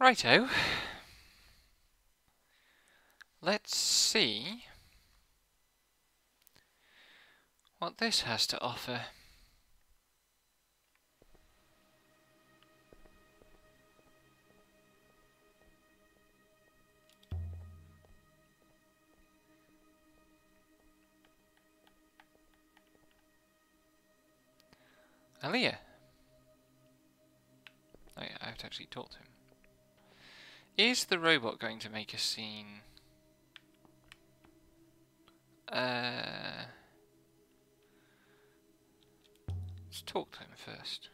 Righto. Let's see what this has to offer. Aaliyah. Oh yeah, I have to actually talk to him. Is the robot going to make a scene? Let's talk to him first.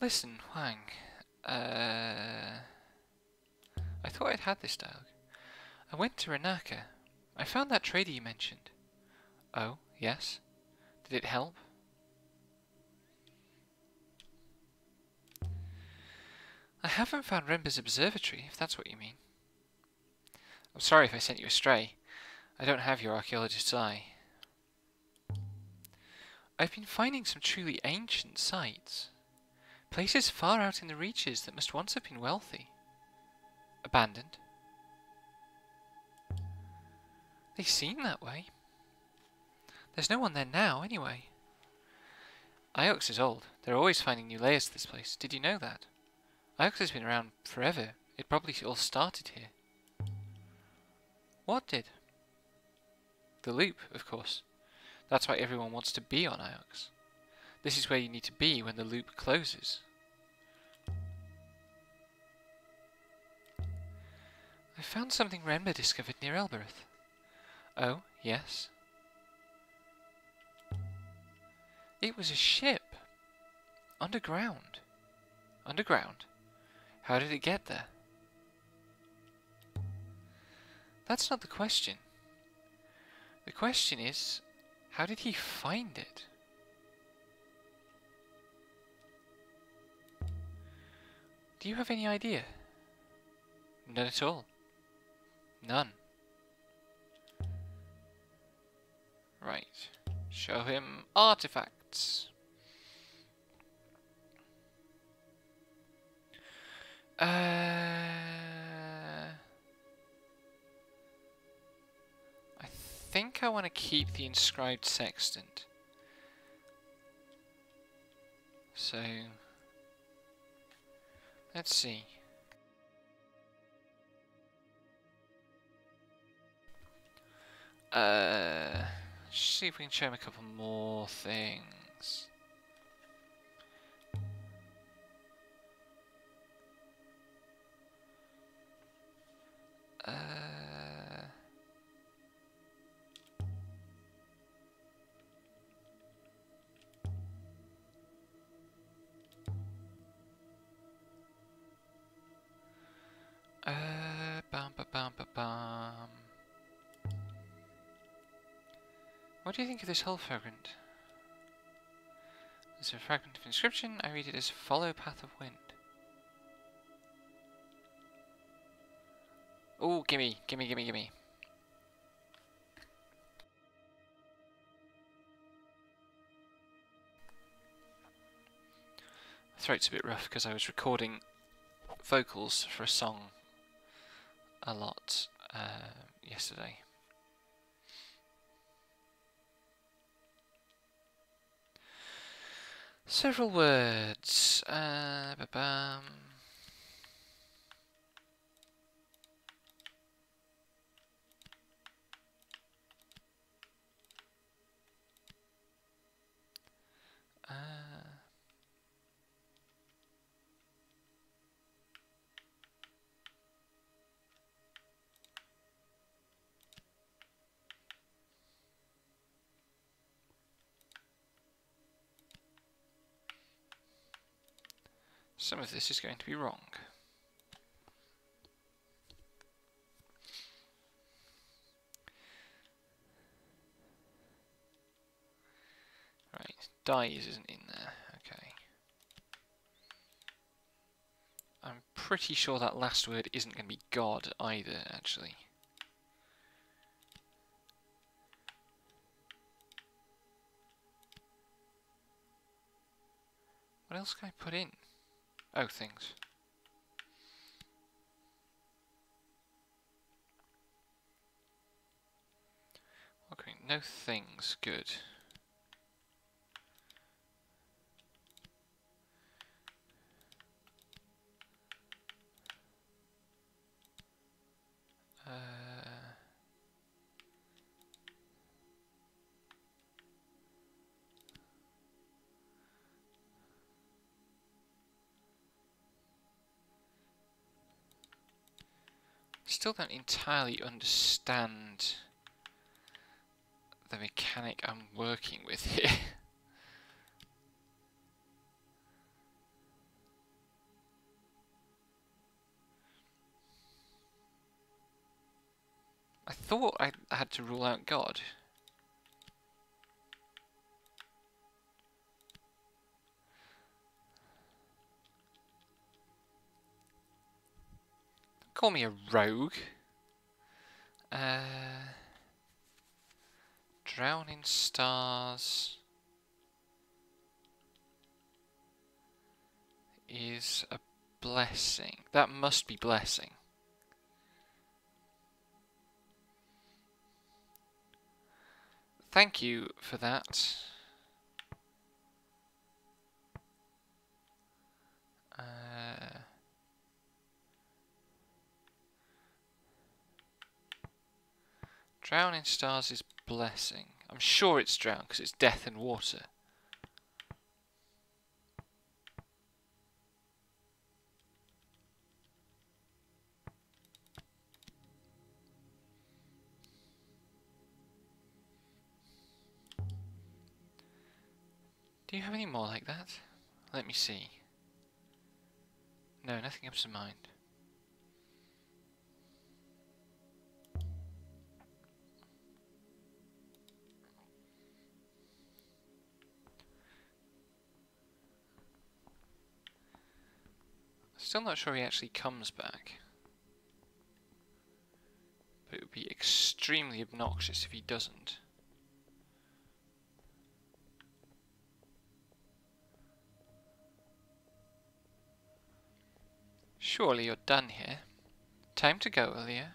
Listen, Huang. I thought I'd had this dialogue. I went to Renaka. I found that trader you mentioned. Oh, yes? Did it help? I haven't found Remba's observatory, if that's what you mean. I'm sorry if I sent you astray. I don't have your archaeologist's eye. I've been finding some truly ancient sites. Places far out in the reaches that must once have been wealthy. Abandoned. They seem that way. There's no one there now, anyway. Iox is old. They're always finding new layers to this place. Did you know that? Iox has been around forever. It probably all started here. What did? The loop, of course. That's why everyone wants to be on Iox. This is where you need to be when the loop closes. I found something Renba discovered near Elbereth. Oh, yes? It was a ship. Underground. Underground? How did it get there? That's not the question. The question is, how did he find it? Do you have any idea? None at all. None. Right. Show him artifacts. I think I want to keep the inscribed sextant. So, let's see. See if we can show him a couple more things. Bum ba bum ba bum. What do you think of this whole fragment? There's a fragment of inscription. I read it as follow path of wind. Oh, gimme, gimme, gimme, gimme. My throat's a bit rough because I was recording vocals for a song a lot yesterday. Several words. Ba-bam. Some of this is going to be wrong. Right, dies isn't in there. Okay. I'm pretty sure that last word isn't going to be God either, actually. What else can I put in? Oh, things. Okay, no things. Good. Still don't entirely understand the mechanic I'm working with here. I thought I had to rule out God. Call me a rogue. Drowning stars is a blessing. That must be blessing. Thank you for that. Drowning stars is blessing. I'm sure it's drown because it's death and water. Do you have any more like that? Let me see. No, nothing comes to mind. Still not sure he actually comes back. But it would be extremely obnoxious if he doesn't. Surely you're done here. Time to go, Aaliyah.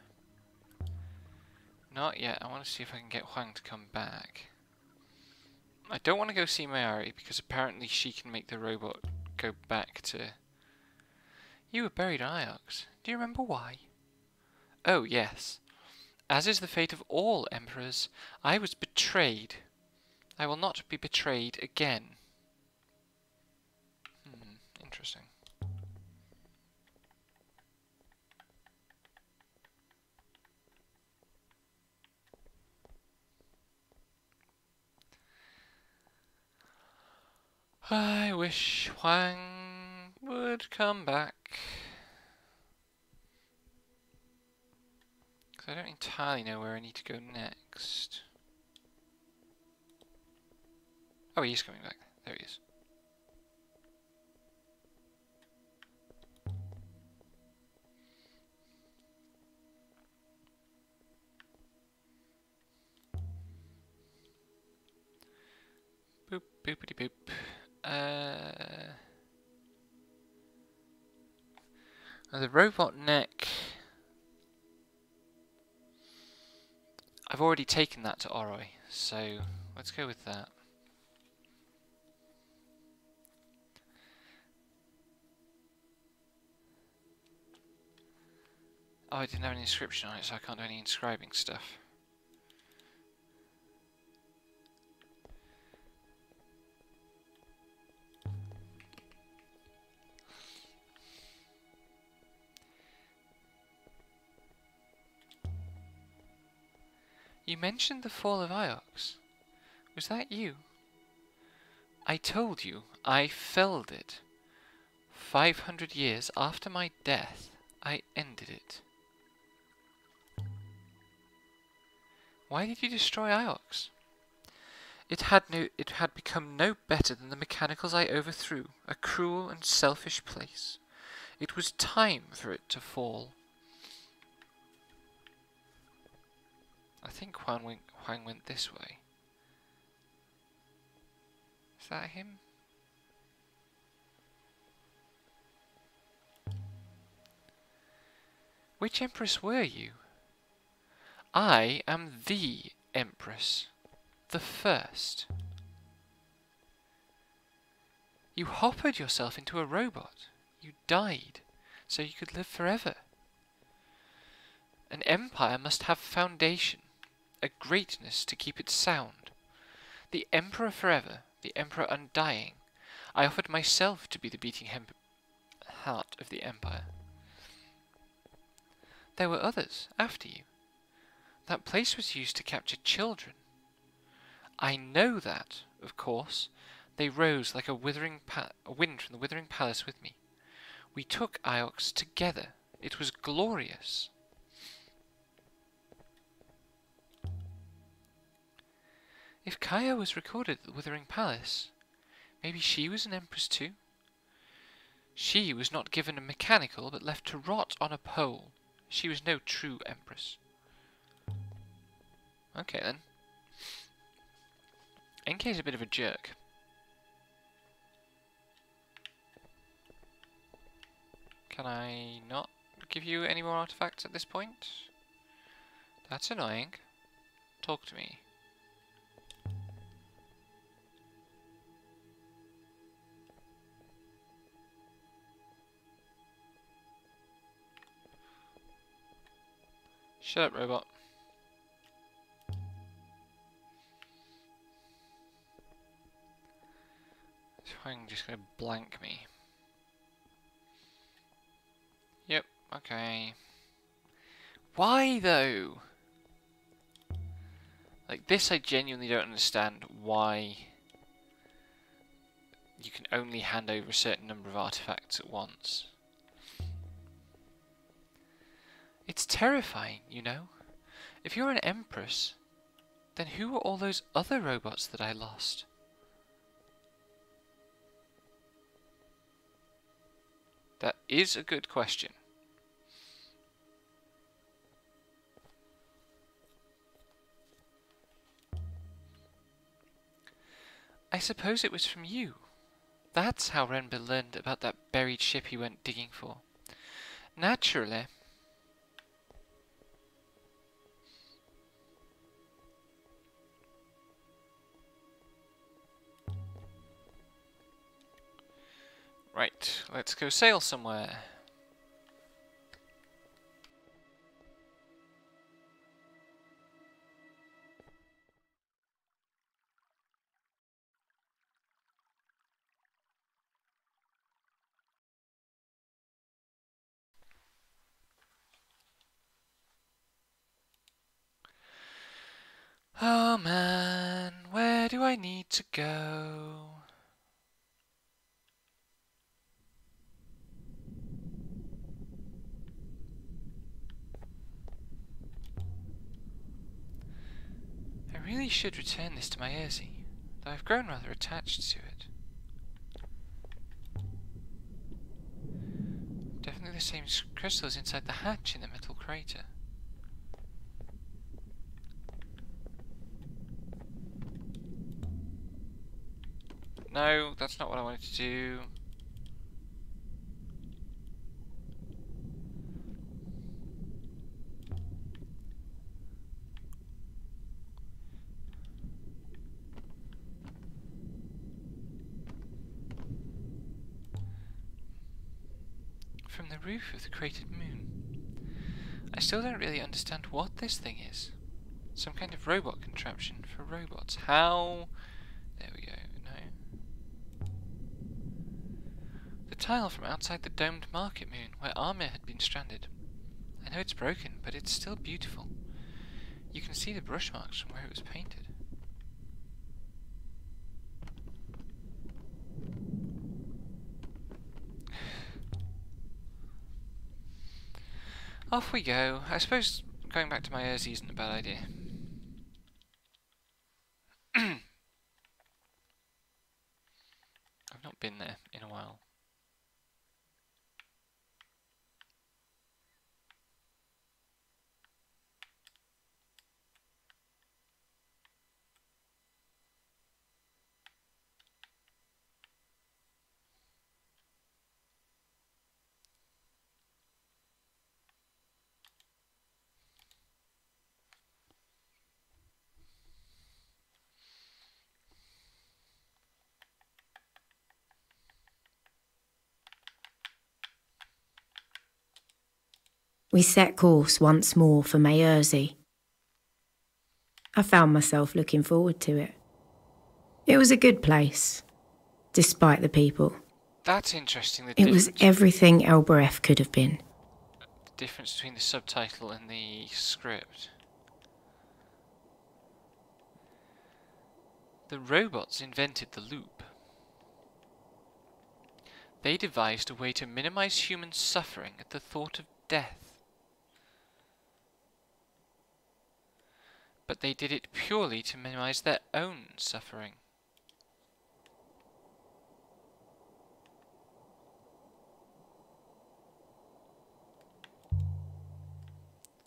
Not yet. I want to see if I can get Huang to come back. I don't want to go see Mayari because apparently she can make the robot go back to... You were buried on Iox. Do you remember why? Oh, yes. As is the fate of all emperors, I was betrayed. I will not be betrayed again. Interesting. I wish Huang would come back. Because I don't entirely know where I need to go next. Oh, he is coming back. There he is. Boop, boopity boop. The robot neck. I've already taken that to Oroi, so let's go with that. Oh, I didn't have any inscription on it, so I can't do any inscribing stuff. You mentioned the fall of Iox. Was that you? I told you, I felled it. 500 years after my death, I ended it. Why did you destroy Iox? It had become no better than the mechanicals I overthrew, a cruel and selfish place. It was time for it to fall. I think Huang went this way. Is that him? Which empress were you? I am the empress. The first. You hoppered yourself into a robot. You died so you could live forever. An empire must have foundation, a greatness to keep it sound. The emperor forever, the emperor undying. I offered myself to be the beating heart of the empire. There were others after you. That place was used to capture children. I know that, of course. They rose like a wind from the withering palace with me. We took Iox together. It was glorious. If Kaya was recorded at the Withering Palace, maybe she was an empress too? She was not given a mechanical, but left to rot on a pole. She was no true empress. Okay then. NK's a bit of a jerk. Can I not give you any more artifacts at this point? That's annoying. Talk to me. Shut up, robot. I'm just gonna blank me. Yep, okay. Why though? Like this, I genuinely don't understand why you can only hand over a certain number of artifacts at once. It's terrifying, you know? If you're an empress, then who were all those other robots that I lost? That is a good question. I suppose it was from you. That's how Renber learned about that buried ship he went digging for. Naturally. Right, let's go sail somewhere. Oh man, where do I need to go? I really should return this to my Erzi, though I've grown rather attached to it. Definitely the same crystals inside the hatch in the metal crater. No, that's not what I wanted to do. From the roof of the cratered moon. I still don't really understand what this thing is. Some kind of robot contraption for robots. How? There we go. No. The tile from outside the domed market moon, where Amir had been stranded. I know it's broken, but it's still beautiful. You can see the brush marks from where it was painted. Off we go. I suppose going back to my Erzi isn't a bad idea. I've not been there in a while. We set course once more for Mayerzy. I found myself looking forward to it. It was a good place, despite the people. That's interesting. It was everything Elbereth could have been. The difference between the subtitle and the script. The robots invented the loop. They devised a way to minimize human suffering at the thought of death. But they did it purely to minimize their own suffering.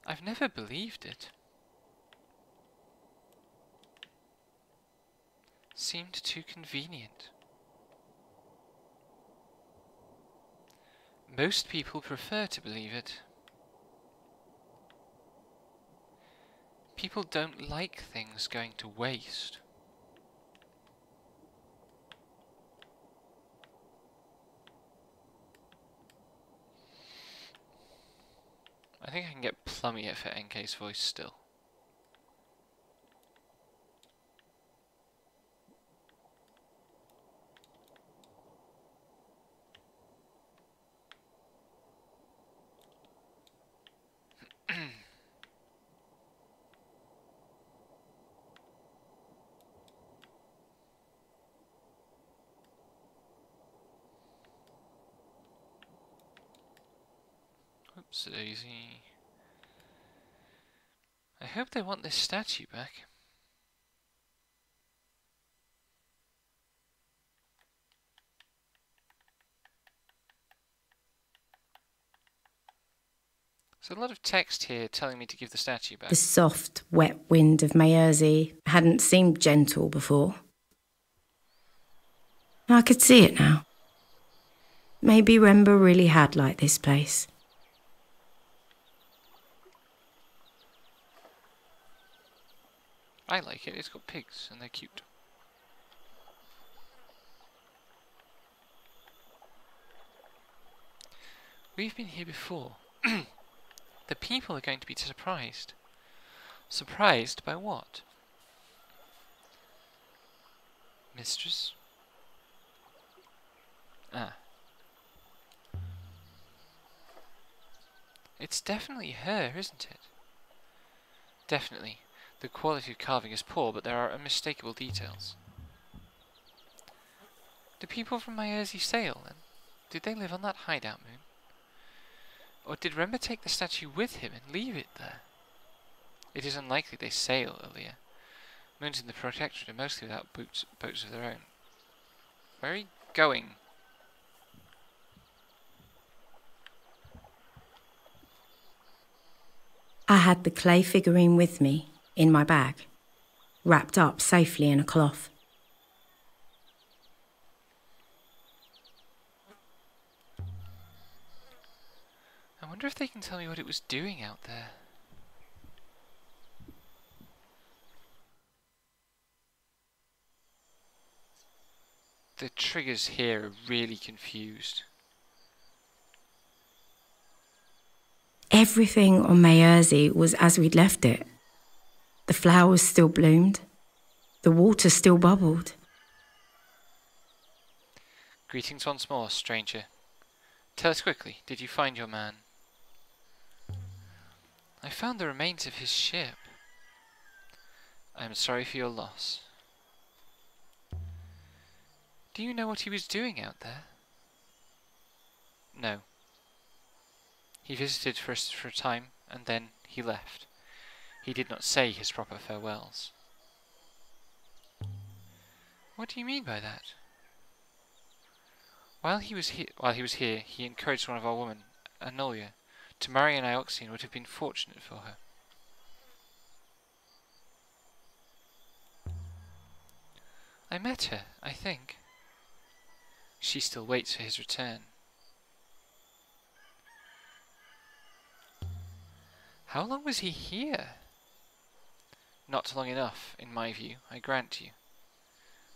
I've never believed it. Seemed too convenient. Most people prefer to believe it. People don't like things going to waste. I think I can get plummier for NK's voice still. Oops, daisy. I hope they want this statue back. There's a lot of text here telling me to give the statue back. The soft, wet wind of Mayerzy hadn't seemed gentle before. I could see it now. Maybe Remba really had liked this place. I like it. It's got pigs and they're cute. We've been here before. The people are going to be surprised. Surprised by what? Mistress? Ah. It's definitely her, isn't it? Definitely. The quality of carving is poor, but there are unmistakable details. Do people from Mayerzy sail, then? Did they live on that hideout moon? Or did Remba take the statue with him and leave it there? It is unlikely they sail, Alia. Moons in the Protectorate are mostly without boats of their own. Where are you going? I had the clay figurine with me, in my bag, wrapped up safely in a cloth. I wonder if they can tell me what it was doing out there. The triggers here are really confused. Everything on Mayerzy was as we'd left it. The flowers still bloomed. The water still bubbled. Greetings once more, stranger. Tell us quickly, did you find your man? I found the remains of his ship. I am sorry for your loss. Do you know what he was doing out there? No. He visited for a time, and then he left. He did not say his proper farewells. What do you mean by that? While he was here, he encouraged one of our women, Anolia, to marry an Ioxian would have been fortunate for her. I met her, I think. She still waits for his return. How long was he here? Not long enough, in my view, I grant you.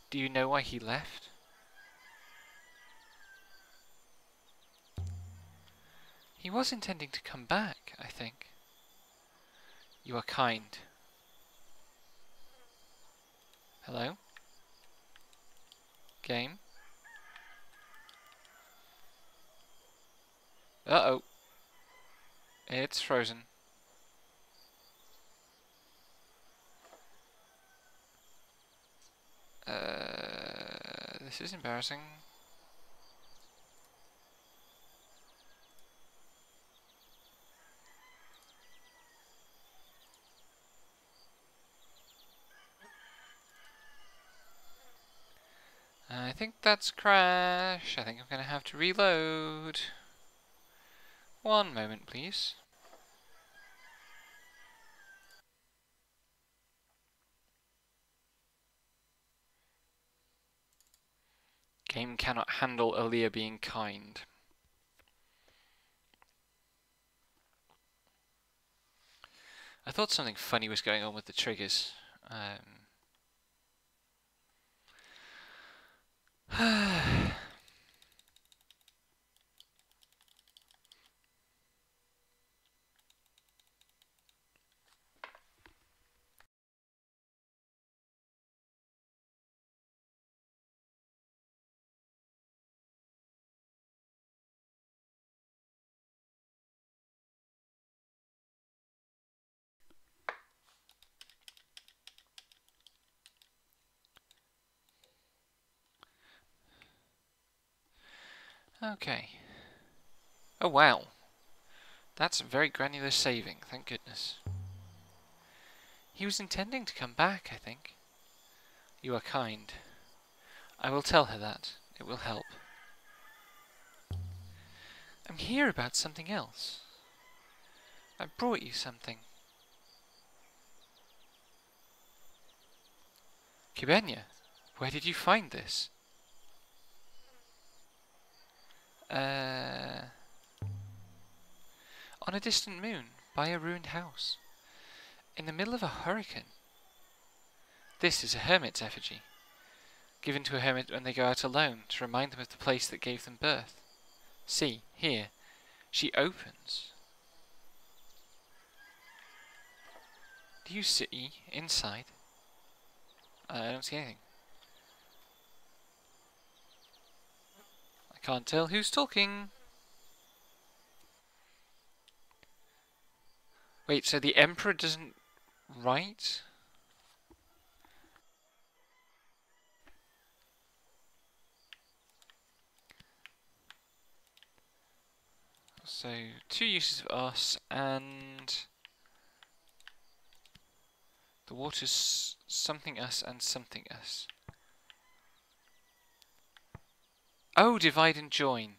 Do you know why he left? was intending to come back, I think. You are kind. Hello? Game? Uh-oh. It's frozen. This is embarrassing. I think that's crash. I think I'm gonna have to reload. One moment, please. Game cannot handle Aaliyah being kind. I thought something funny was going on with the triggers. Okay. Oh wow. That's very granular saving, thank goodness. He was intending to come back, I think. You are kind. I will tell her that. It will help. I'm here about something else. I brought you something. Kibenya, where did you find this? On a distant moon, by a ruined house. In the middle of a hurricane. This is a hermit's effigy, given to a hermit when they go out alone, to remind them of the place that gave them birth. See, here, she opens. Do you see inside? I don't see anything. I can't tell who's talking. Wait, so the Emperor doesn't write? So, two uses of us, and the water's something us and something us. Oh, divide and join.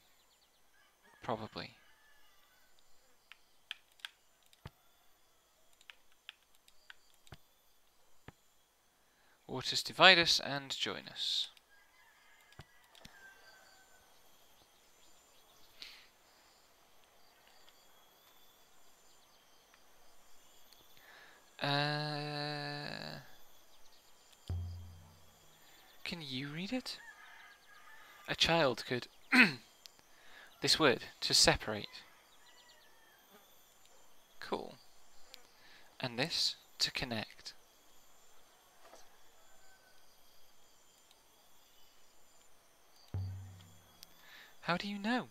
Probably. Waters divide us and join us. Can you read it? A child could... This word, to separate. Cool. And this, to connect. How do you know?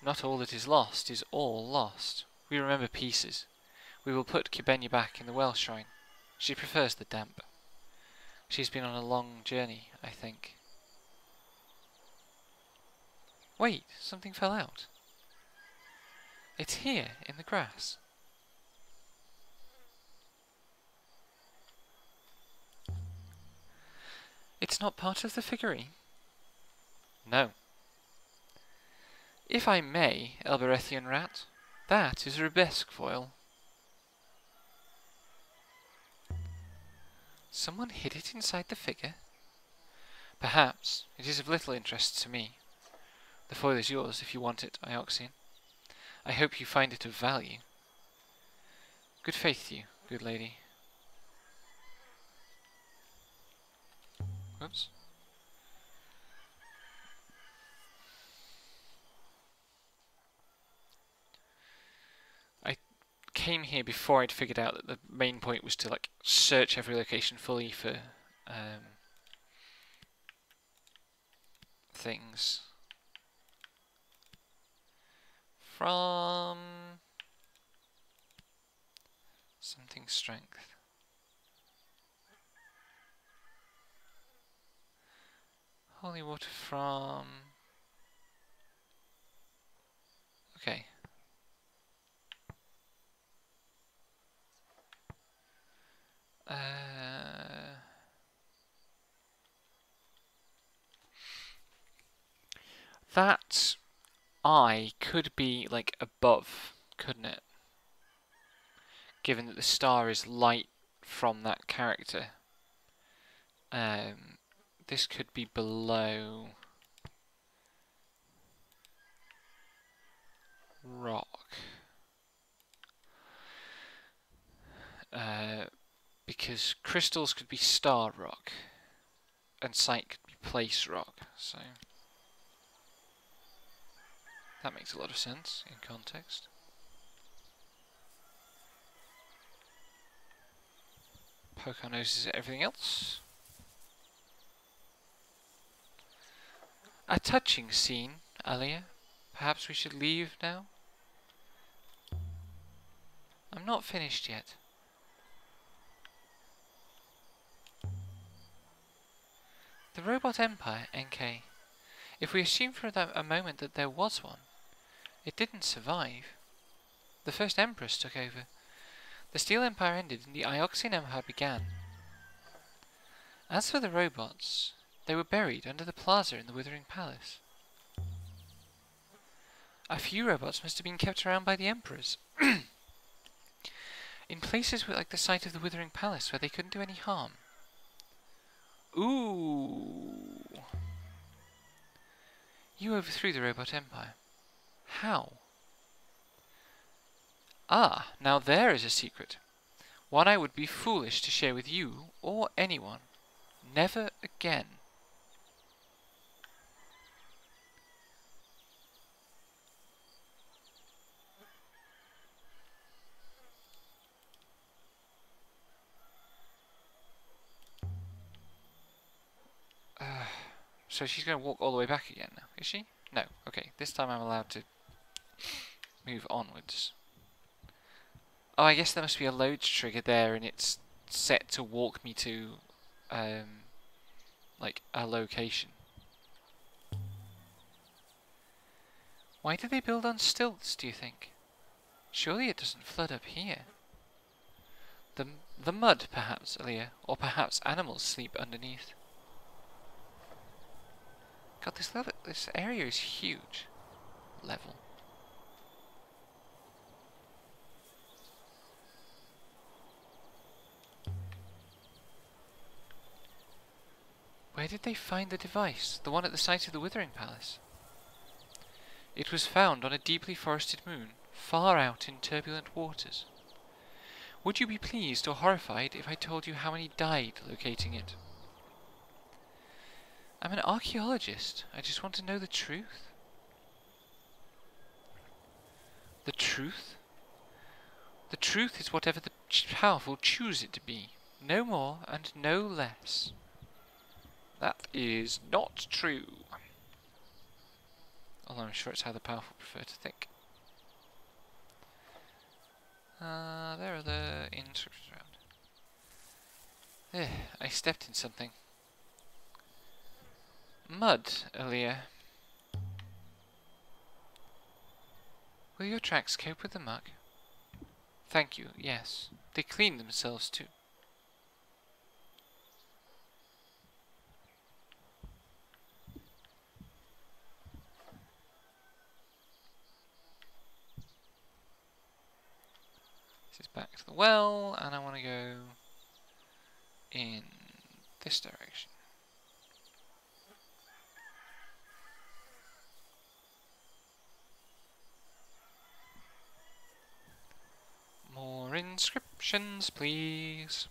Not all that is lost is all lost. We remember pieces. We will put Kibenya back in the well shrine. She prefers the damp. She's been on a long journey, I think. Wait, something fell out. It's here, in the grass. It's not part of the figurine? No. If I may, Elberethian rat, that is Rubesque foil. Someone hid it inside the figure? Perhaps. It is of little interest to me. The foil is yours if you want it, Ioxian. I hope you find it of value. Good faith to you, good lady. Whoops. came here before I'd figured out that the main point was to like search every location fully for things. From something strength. Holy water from... Okay. That eye could be like above, couldn't it? Given that the star is light from that character. This could be below rock. Because crystals could be star rock and sight could be place rock, so that makes a lot of sense in context. Poke our noses at everything else. A touching scene, Alia. Perhaps we should leave now? I'm not finished yet. The Robot Empire, NK. If we assume for a moment that there was one, it didn't survive. The first Empress took over. The Steel Empire ended and the Ioxian Empire began. As for the robots, they were buried under the plaza in the Withering Palace. A few robots must have been kept around by the Emperors. In places like the site of the Withering Palace where they couldn't do any harm. Ooh. You overthrew the Robot Empire. How? Ah, now there is a secret. One I would be foolish to share with you or anyone. Never again. So she's going to walk all the way back again now, is she? No. Okay, this time I'm allowed to move onwards. Oh, I guess there must be a load trigger there and it's set to walk me to, like, a location. Why do they build on stilts, do you think? Surely it doesn't flood up here. The mud, perhaps, Alia, or perhaps animals sleep underneath. God, this area is huge. Level. Where did they find the device? The one at the site of the Withering Palace? It was found on a deeply forested moon, far out in turbulent waters. Would you be pleased or horrified if I told you how many died locating it? I'm an archaeologist. I just want to know the truth. The truth? The truth is whatever the powerful choose it to be. No more and no less. That is not true. Although I'm sure it's how the powerful prefer to think. There are the inscriptions around. I stepped in something. Mud, Alia. Will your tracks cope with the muck? Thank you, yes. They clean themselves too. This is back to the well, and I want to go in this direction. More inscriptions, please.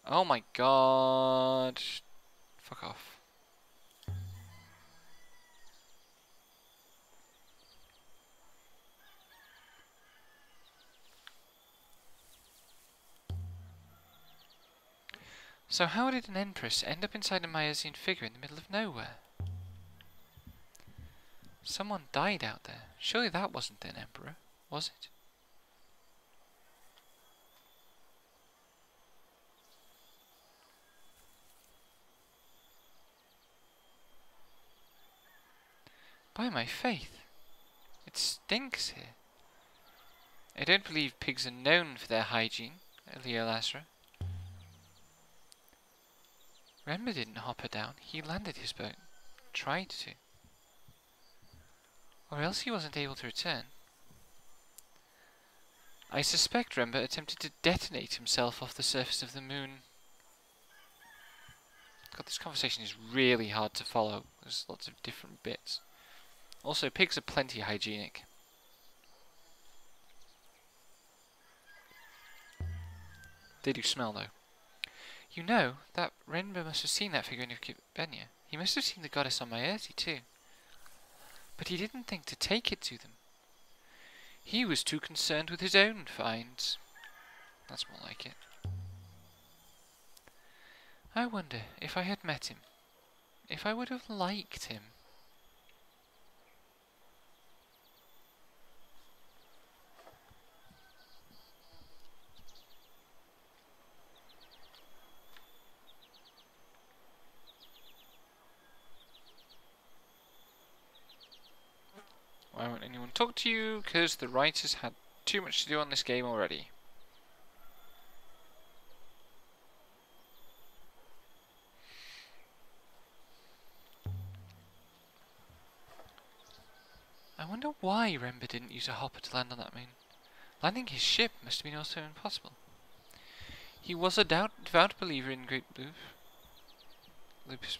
Oh my god. Fuck off. So how did an Empress end up inside a Myosian figure in the middle of nowhere? Someone died out there. Surely that wasn't an Emperor, was it? By my faith, it stinks here. I don't believe pigs are known for their hygiene, Leolasra. Renber didn't hop her down, he landed his boat. Tried to. Or else he wasn't able to return. I suspect Renber attempted to detonate himself off the surface of the moon. God, this conversation is really hard to follow. There's lots of different bits. Also, pigs are plenty hygienic. They do smell, though. You know, that Renber must have seen that figure in Ukibenia. He must have seen the goddess on Maerti, too. But he didn't think to take it to them. He was too concerned with his own finds. That's more like it. I wonder if I had met him, if I would have liked him. Why won't anyone talk to you? Because the writers had too much to do on this game already. I wonder why Renber didn't use a hopper to land on that moon. Landing his ship must have been also impossible. He was a devout believer in Great Lupus.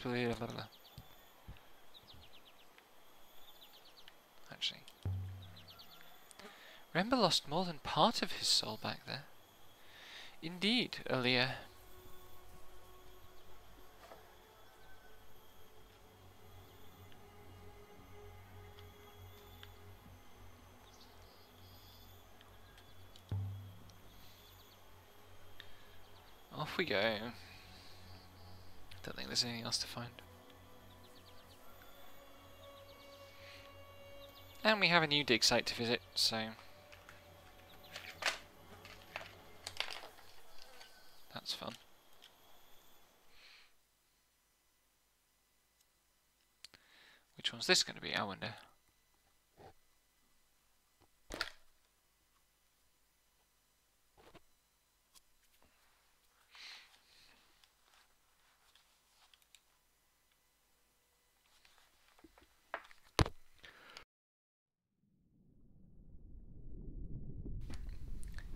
Actually, Renber lost more than part of his soul back there. Indeed, Aaliyah. Off we go. Don't think there's anything else to find. And we have a new dig site to visit, so that's fun. Which one's this going to be, I wonder?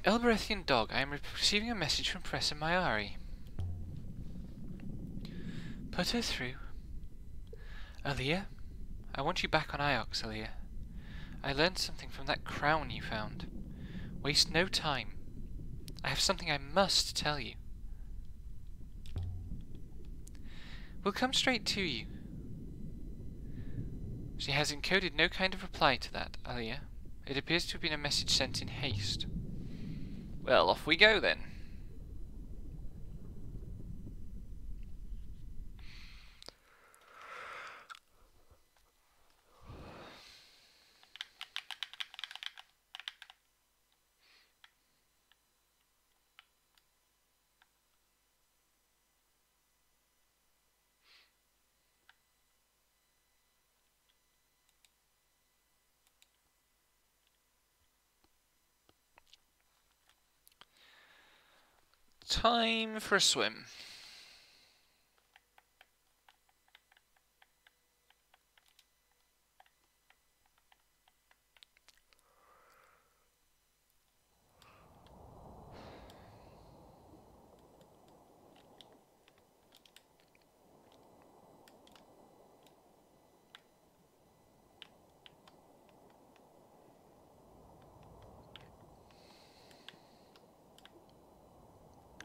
Elberethian Dog, I am receiving a message from Professor Mayari. Put her through. Aaliyah? I want you back on Iox, Aaliyah. I learned something from that crown you found. Waste no time. I have something I must tell you. We'll come straight to you. She has encoded no kind of reply to that, Aaliyah. It appears to have been a message sent in haste. Well, off we go then. Time for a swim.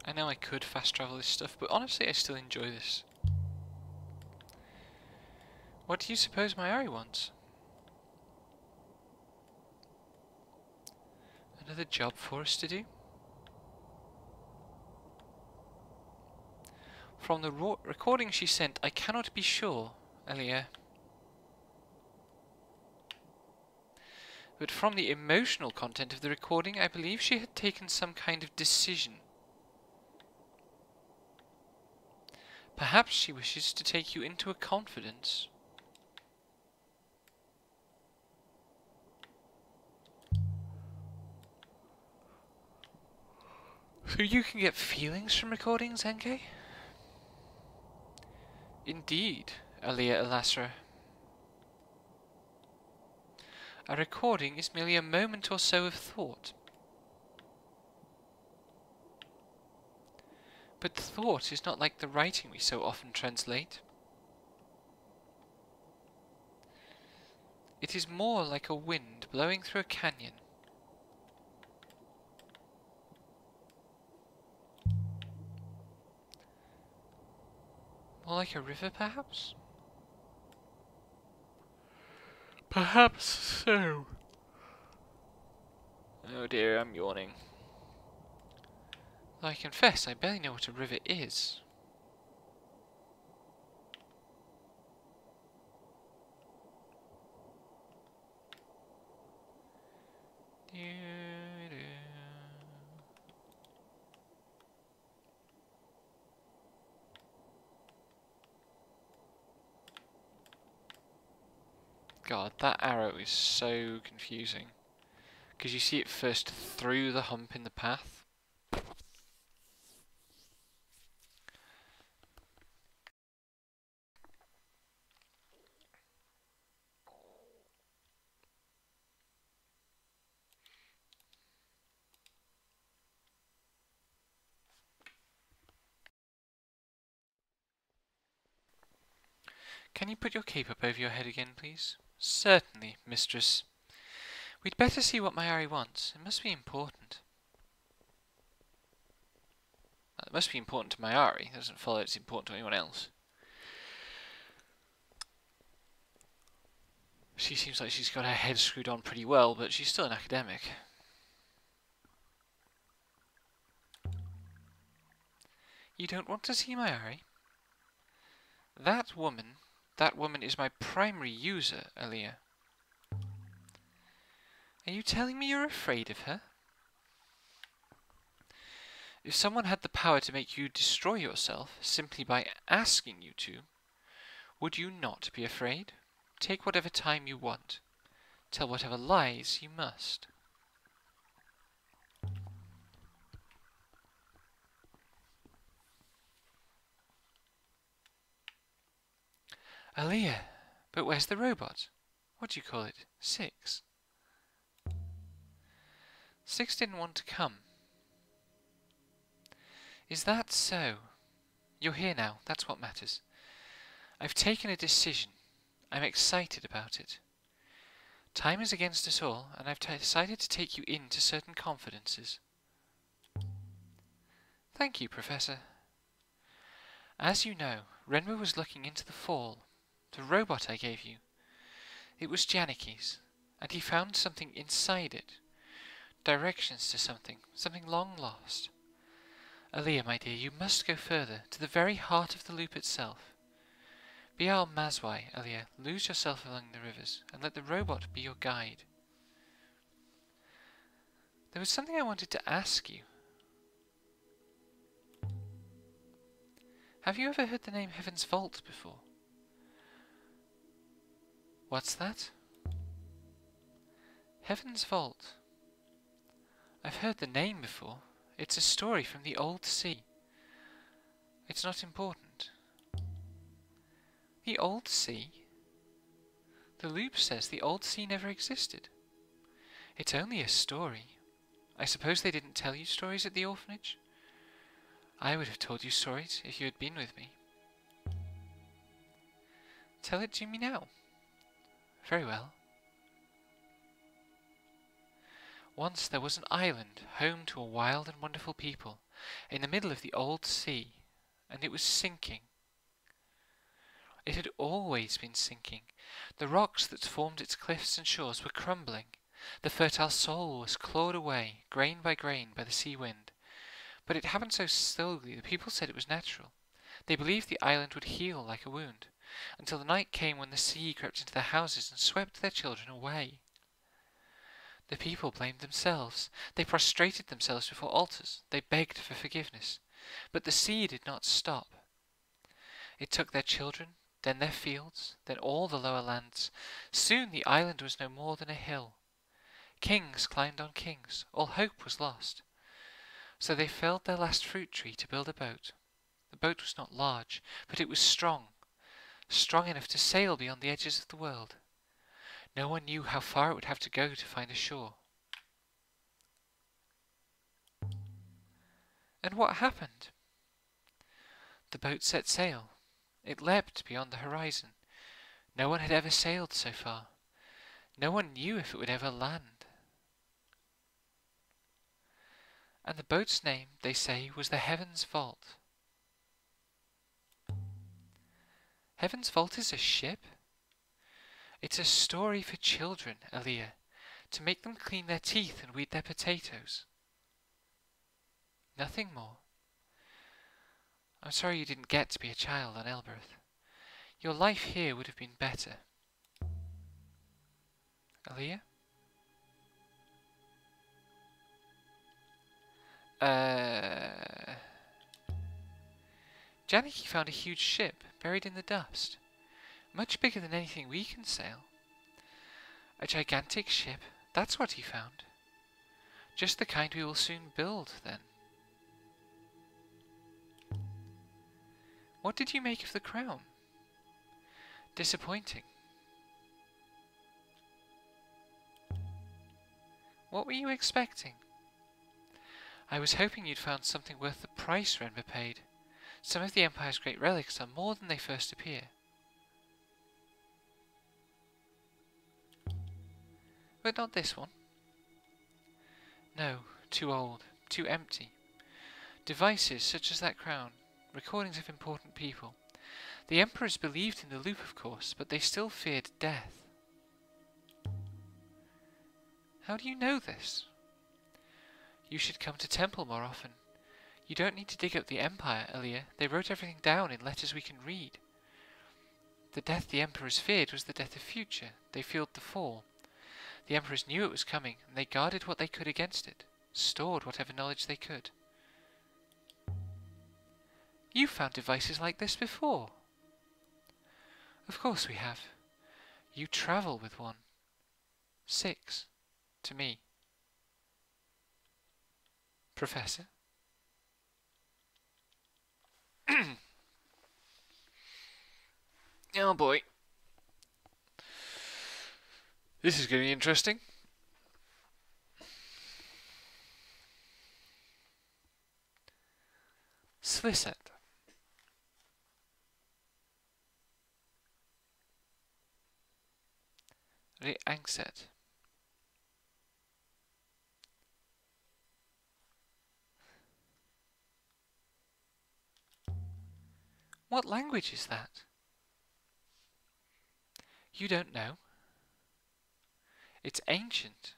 I know I could fast travel this stuff, but honestly I still enjoy this. What do you suppose Mayari wants? Another job for us to do? From the recording she sent, I cannot be sure, Elia. But from the emotional content of the recording, I believe she had taken some kind of decision. Perhaps she wishes to take you into a confidence. So you can get feelings from recordings, Enkei? Indeed, Alia Elasra. A recording is merely a moment or so of thought. But thought is not like the writing we so often translate. It is more like a wind blowing through a canyon. More like a river, perhaps? Perhaps so. Oh dear, I'm yawning. Though I confess I barely know what a river is. God, that arrow is so confusing. Because you see it first through the hump in the path. Can you put your cape up over your head again, please? Certainly, mistress. We'd better see what Mayari wants. It must be important. Well, it must be important to Mayari. It doesn't follow it's important to anyone else. She seems like she's got her head screwed on pretty well, but she's still an academic. You don't want to see Mayari? That woman is my primary user, Alia. Are you telling me you're afraid of her? If someone had the power to make you destroy yourself simply by asking you to, would you not be afraid? Take whatever time you want. Tell whatever lies you must. Alia, but where's the robot? What do you call it? Six. Six didn't want to come. Is that so? You're here now, that's what matters. I've taken a decision. I'm excited about it. Time is against us all, and I've decided to take you into certain confidences. Thank you, Professor. As you know, Renwu was looking into the fall. The robot I gave you. It was Janicki's, and he found something inside it. Directions to something long lost. Alia, my dear, you must go further, to the very heart of the loop itself. Be our Mazwai, Alia, lose yourself along the rivers, and let the robot be your guide. There was something I wanted to ask you. Have you ever heard the name Heaven's Vault before? What's that? Heaven's Vault. I've heard the name before. It's a story from the old sea. It's not important. The old sea? The loop says the old sea never existed. It's only a story. I suppose they didn't tell you stories at the orphanage? I would have told you stories if you had been with me. Tell it to me now. Very well. Once there was an island, home to a wild and wonderful people, in the middle of the old sea, and it was sinking. It had always been sinking. The rocks that formed its cliffs and shores were crumbling. The fertile soil was clawed away, grain by grain, by the sea wind. But it happened so slowly, the people said it was natural. They believed the island would heal like a wound, until the night came when the sea crept into their houses and swept their children away. The people blamed themselves. They prostrated themselves before altars. They begged for forgiveness. But the sea did not stop. It took their children, then their fields, then all the lower lands. Soon the island was no more than a hill. Kings climbed on kings. All hope was lost. So they felled their last fruit tree to build a boat. The boat was not large, but it was strong, strong enough to sail beyond the edges of the world. No one knew how far it would have to go to find a shore. And what happened? The boat set sail. It leapt beyond the horizon. No one had ever sailed so far. No one knew if it would ever land. And the boat's name, they say, was the Heaven's Vault. Heaven's Vault is a ship? It's a story for children, Aaliyah, to make them clean their teeth and weed their potatoes. Nothing more. I'm sorry you didn't get to be a child on Elbereth. Your life here would have been better. Aaliyah? Janiki found a huge ship buried in the dust, much bigger than anything we can sail. A gigantic ship, that's what he found. Just the kind we will soon build, then. What did you make of the crown? Disappointing. What were you expecting? I was hoping you'd found something worth the price Renber paid. Some of the Empire's great relics are more than they first appear. But not this one. No, too old, too empty. Devices such as that crown, recordings of important people. The Emperors believed in the loop, of course, but they still feared death. How do you know this? You should come to temple more often. You don't need to dig up the Empire, Aaliyah. They wrote everything down in letters we can read. The death the Emperors feared was the death of future. They feared the fall. The Emperors knew it was coming, and they guarded what they could against it, stored whatever knowledge they could. You found devices like this before. Of course we have. You travel with one. 6, to me. Professor? Oh boy. This is going to be interesting. Slisset. Reangset. What language is that? You don't know? It's ancient.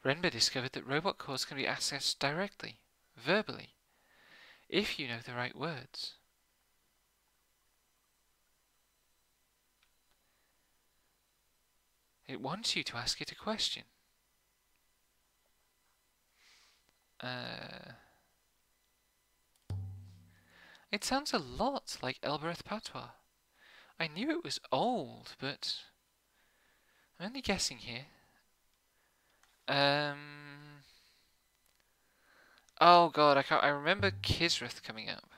Renber discovered that robot cores can be accessed directly, verbally, if you know the right words. It wants you to ask it a question. It sounds a lot like Elbereth Patois. I knew it was old, but I'm only guessing here. Oh god, I remember Kisrith coming up.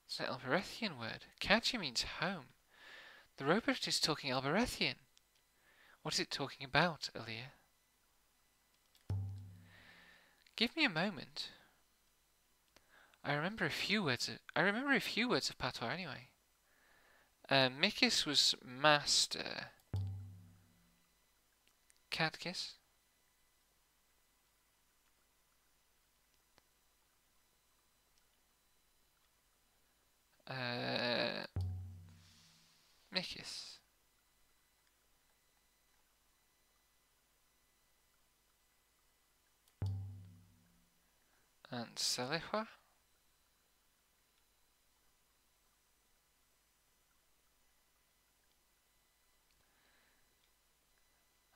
It's an Elberethian word. Catchy means home. The robot is talking Elberethian. What is it talking about, Aaliyah? Give me a moment. I remember a few words of Patois anyway. Mikis was master. Cadkis. Catiochis. And Selehua.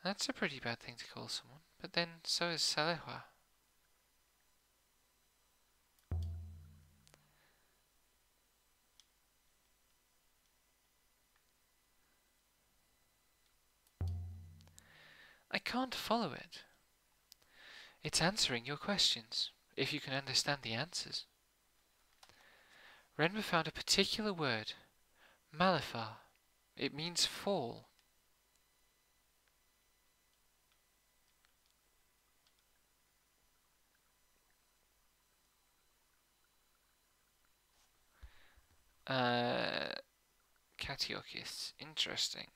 That's a pretty bad thing to call someone, but then so is Selehua. I can't follow it. It's answering your questions, if you can understand the answers. Renba found a particular word, Malifar. It means fall. Catiochis. Interesting.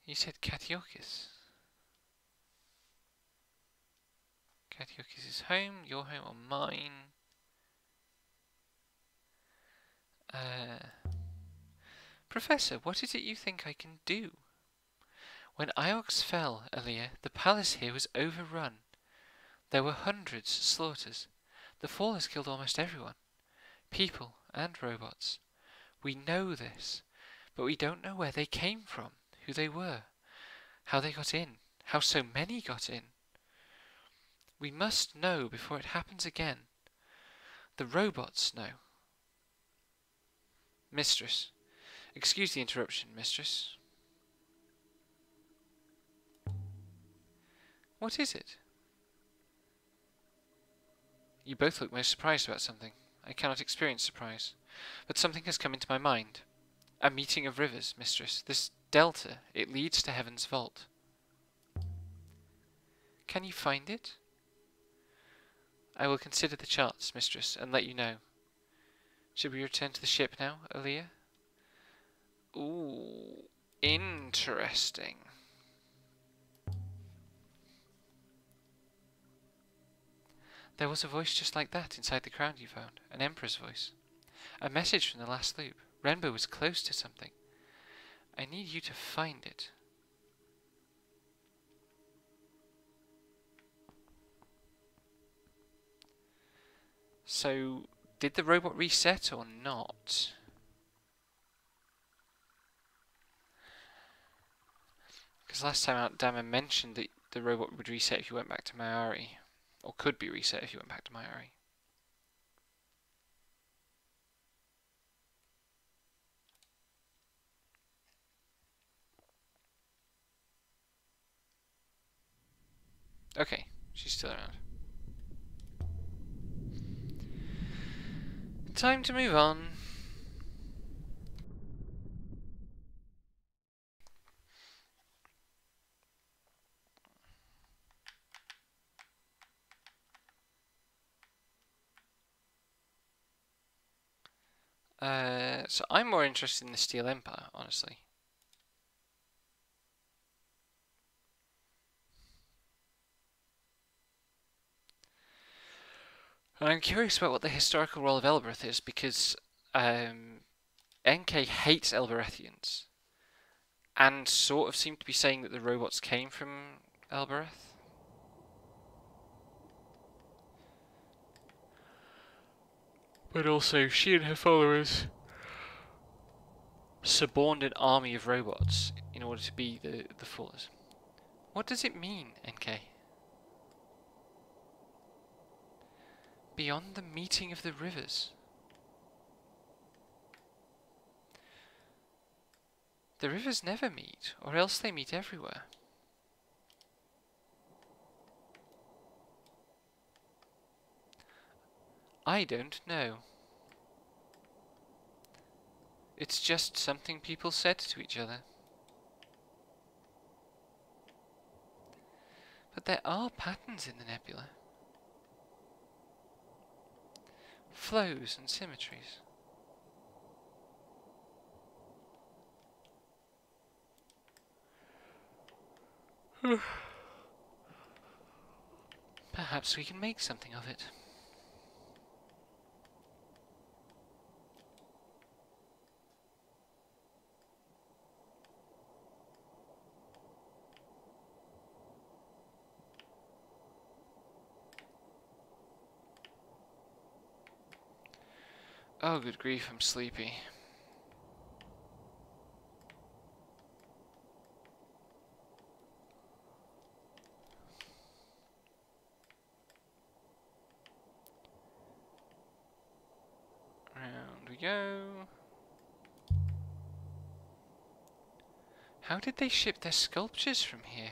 You said Catiochis. Catiochis is home, your home or mine. Professor, what is it you think I can do? When Iox fell, Aaliyah, the palace here was overrun. There were hundreds slaughters. The fall has killed almost everyone. People and robots. We know this, but we don't know where they came from, who they were, how they got in, how so many got in. We must know before it happens again. The robots know. Mistress. Excuse the interruption, Mistress. What is it? You both look most surprised about something. I cannot experience surprise. But something has come into my mind. A meeting of rivers, Mistress. This delta, it leads to Heaven's Vault. Can you find it? I will consider the charts, Mistress, and let you know. Should we return to the ship now, Aaliyah? Ooh, interesting. There was a voice just like that inside the crown you found, an Emperor's voice. A message from the last loop. Renbo was close to something. I need you to find it. So, did the robot reset or not? Because last time out, Dama mentioned that the robot would reset if you went back to Mayari. Or could be reset if you went back to Mayari. Okay, she's still around. Time to move on. So I'm more interested in the Steel Empire, honestly. And I'm curious about what the historical role of Elbereth is, because NK hates Elberethians, and sort of seemed to be saying that the robots came from Elbereth. But also, she and her followers suborned an army of robots in order to be the Fallers. What does it mean, NK? Beyond the meeting of the rivers. The rivers never meet, or else they meet everywhere. I don't know. It's just something people said to each other. But there are patterns in the nebula. Flows and symmetries. Perhaps we can make something of it. Oh, good grief, I'm sleepy. Round we go. How did they ship their sculptures from here?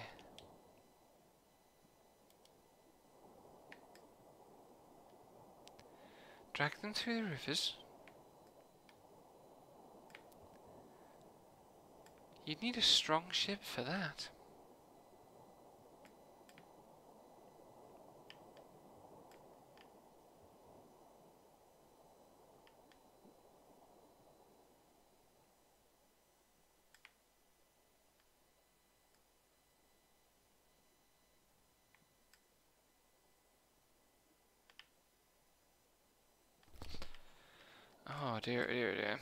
Drag them through the rivers? You'd need a strong ship for that. Oh dear, dear, dear.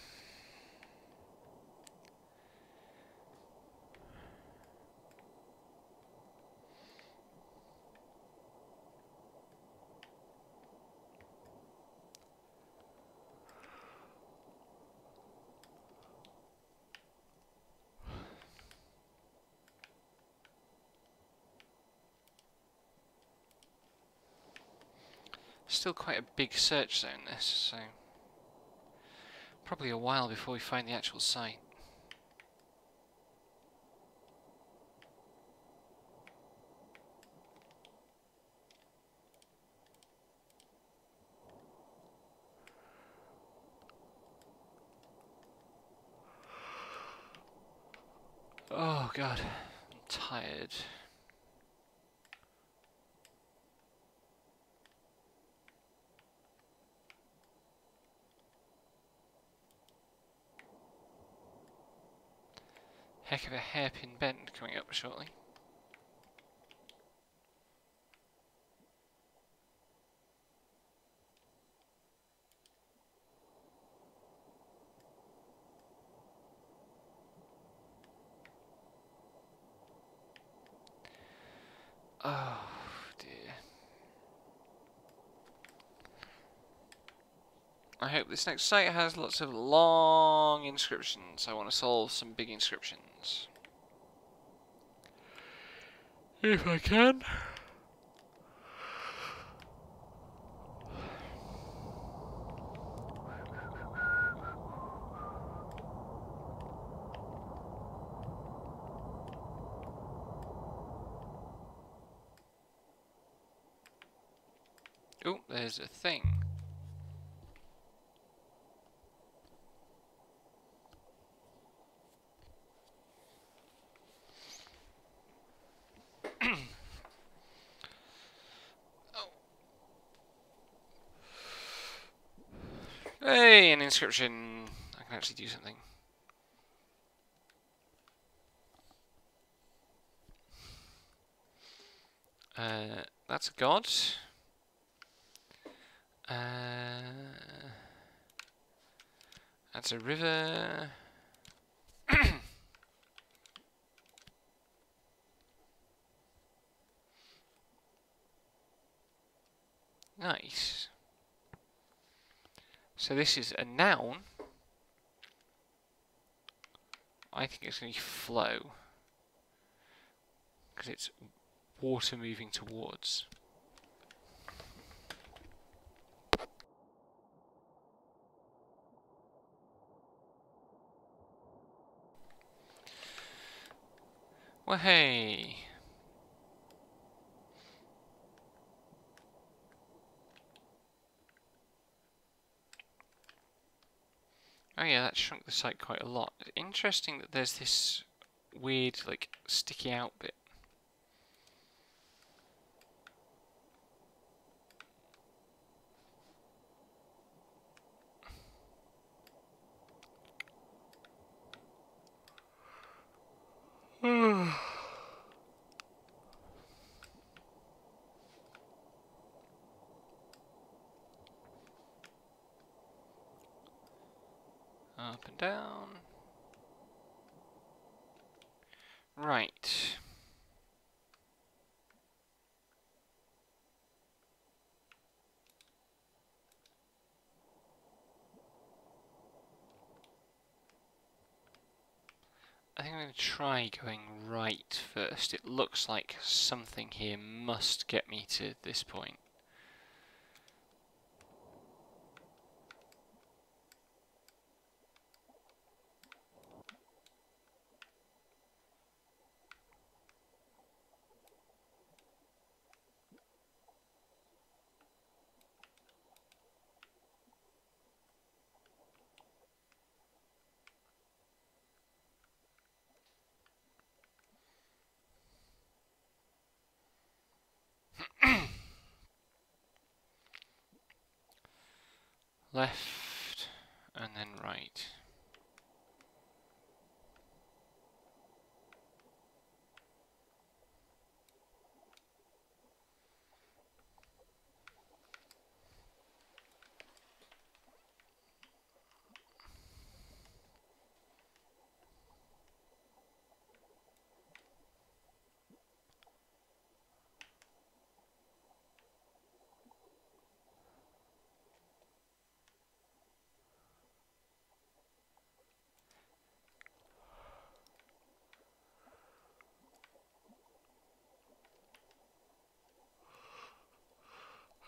Still quite a big search zone this, so probably a while before we find the actual site. Oh god, I'm tired. Heck of a hairpin bend coming up shortly. Oh dear. I hope this next site has lots of long inscriptions. I want to solve some big inscriptions. If I can. Oh, there's a thing. Oh. Hey, an inscription. I can actually do something. That's a god. That's a river. Nice. So this is a noun. I think it's going to be flow. Because it's water moving towards. Well, hey. Oh yeah, that shrunk the site quite a lot. Interesting that there's this weird, like, sticky out bit. up and down. Right. I think I'm going to try going right first. It looks like something here must get me to this point. Left and then right.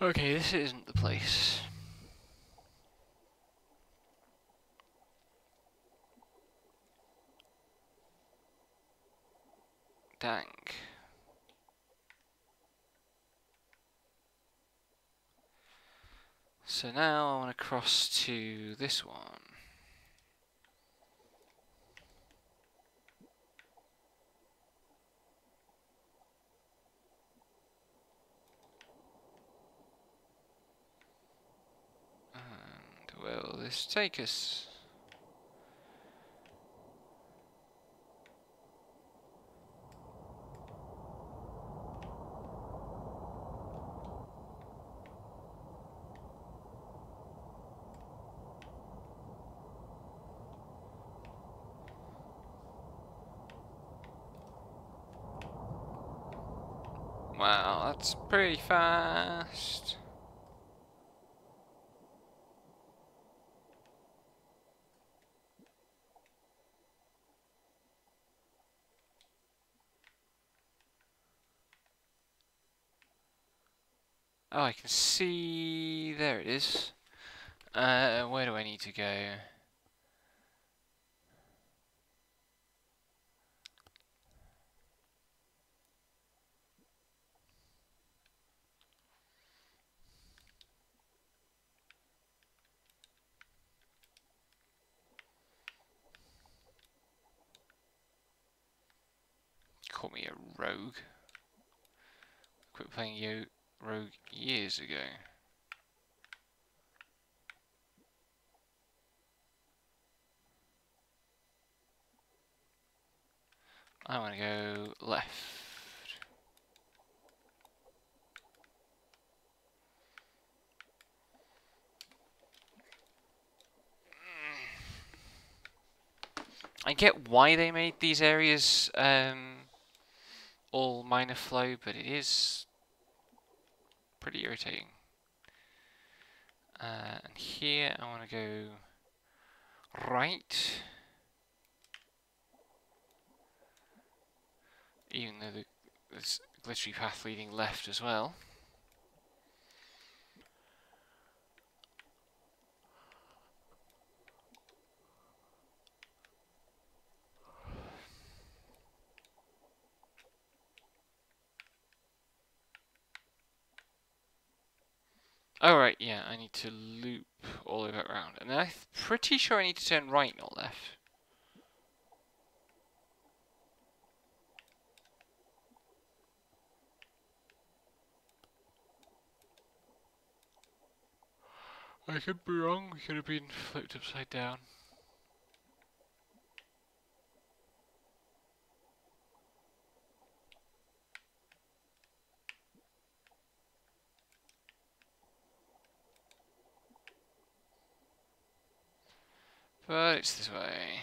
Okay, this isn't the place. Dang. So now I want to cross to this one. And where will this take us? Wow, that's pretty fast. Oh, I can see. There it is. Where do I need to go? Call me a rogue. Quit playing Rogue years ago. I want to go left. I get why they made these areas all minor flow, but it is pretty irritating. And here I want to go right, even though there's a glittery path leading left as well. Oh right, yeah, I need to loop all the way back around. And I'm pretty sure I need to turn right, not left. I could be wrong, we could have been flipped upside down. But it's this way.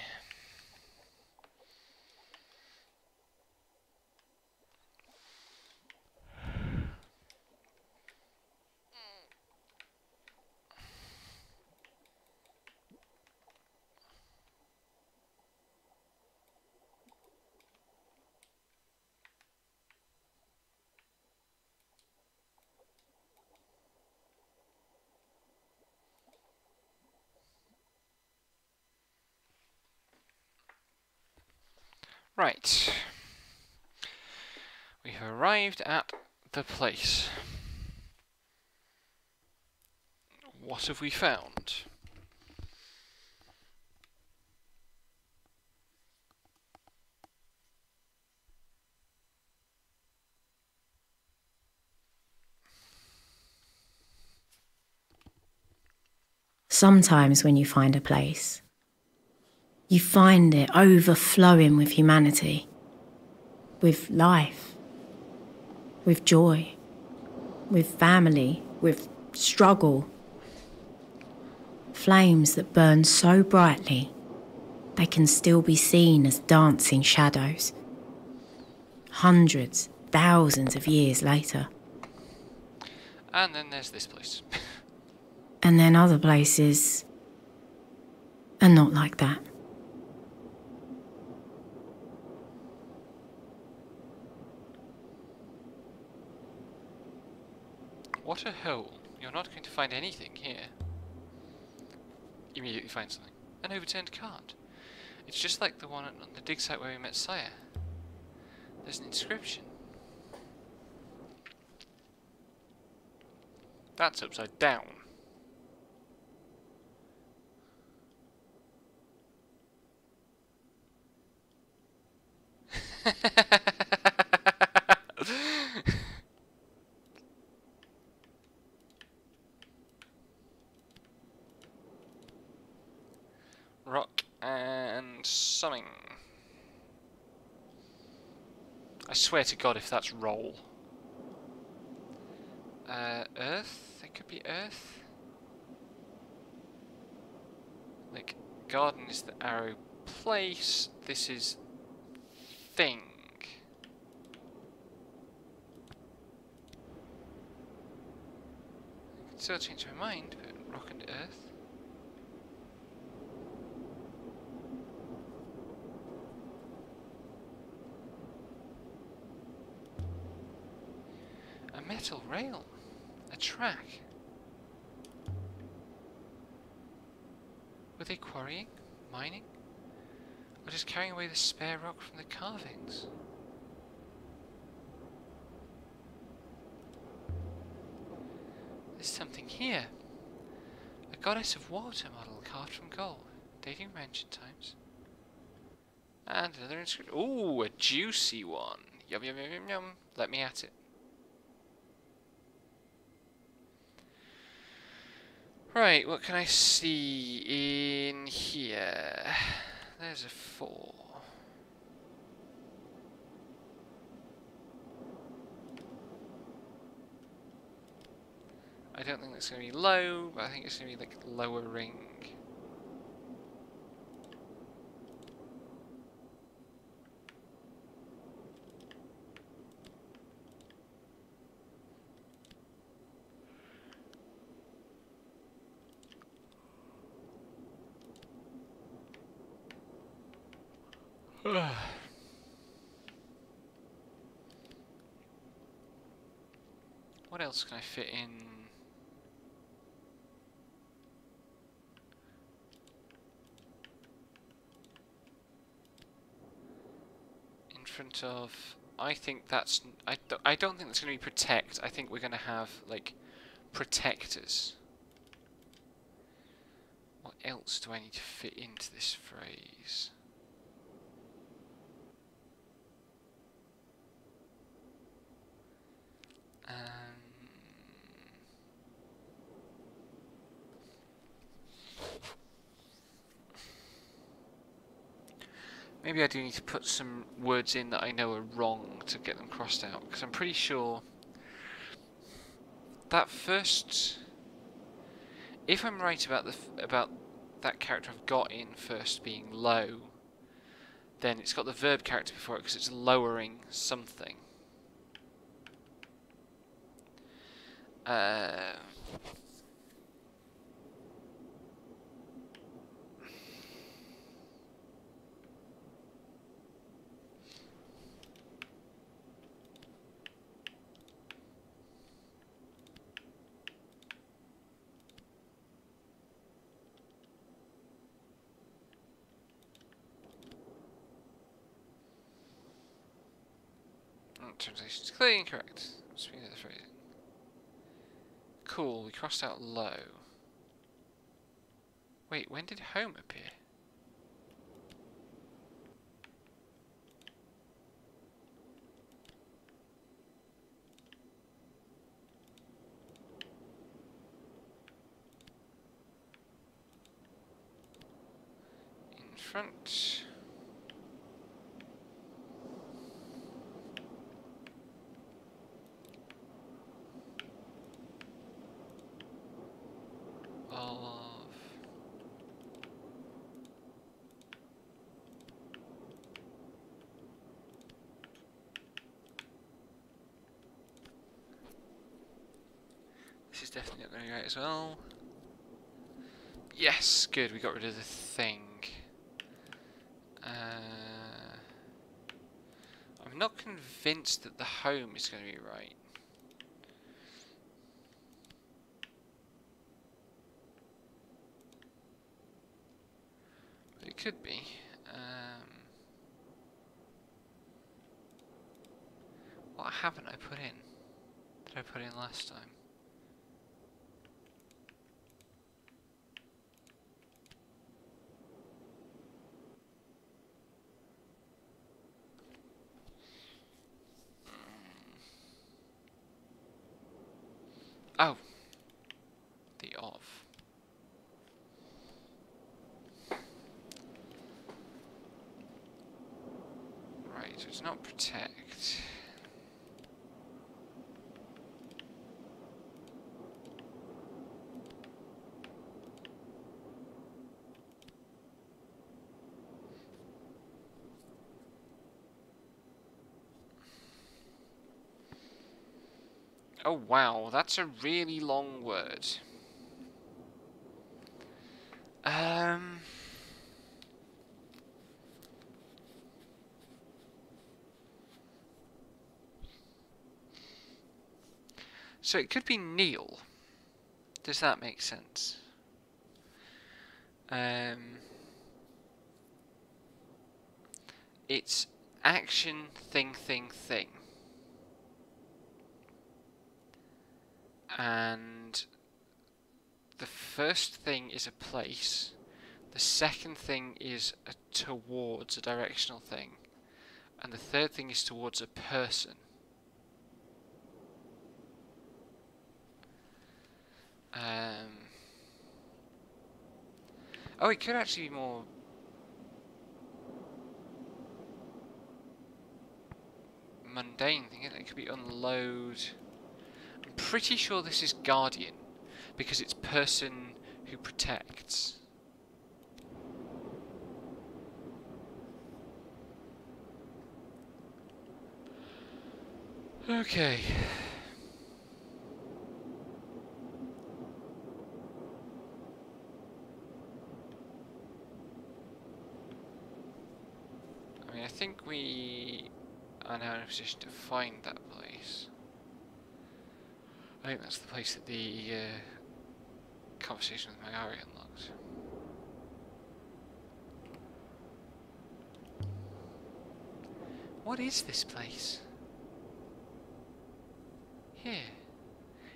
Right. We have arrived at the place. What have we found? Sometimes when you find a place, you find it overflowing with humanity, with life, with joy, with family, with struggle. Flames that burn so brightly, they can still be seen as dancing shadows. Hundreds, thousands of years later. And then there's this place. And then other places are not like that. What a hole. You're not going to find anything here. Immediately find something. An overturned card. It's just like the one on the dig site where we met Sire. There's an inscription. That's upside down. Rock and summing. I swear to God if that's roll. Earth? It could be earth. Like, garden is the arrow place. This is thing. I can still change my mind, but rock and earth. A metal rail. A track. Were they quarrying? Mining? Or just carrying away the spare rock from the carvings? There's something here. A goddess of water model carved from gold, dating from ancient times. And another inscription. Ooh, a juicy one. Yum yum yum yum yum. Let me at it. Right, what can I see in here? There's a 4. I don't think that's going to be low, but I think it's going to be like lowering. What else can I fit in? In front of... I think that's... I don't think that's going to be protect. I think we're going to have, like, protectors. What else do I need to fit into this phrase? Maybe I do need to put some words in that I know are wrong to get them crossed out, because I'm pretty sure that first... If I'm right about that character I've got in first being low, then it's got the verb character before it because it's lowering something. Translation is clearly incorrect. Speaking of the phrasing. Cool, we crossed out low. Wait, when did home appear? In front. This is definitely not going to be right as well. Yes, good, we got rid of the thing. I'm not convinced that the home is going to be right. But it could be. What haven't I put in? Did I put in last time? Oh, the of. Right, so it's not protect. Oh wow, that's a really long word. So it could be kneel. Does that make sense? It's action, thing. And the first thing is a place, the second thing is towards a directional thing, and the third thing is towards a person. Oh, it could actually be more mundane thing, isn't it? It could be unload. I'm pretty sure this is guardian, because it's person who protects. Okay. I mean, I think we are now in a position to find that place. I think that's the place that the conversation with Magari unlocked. What is this place? Here.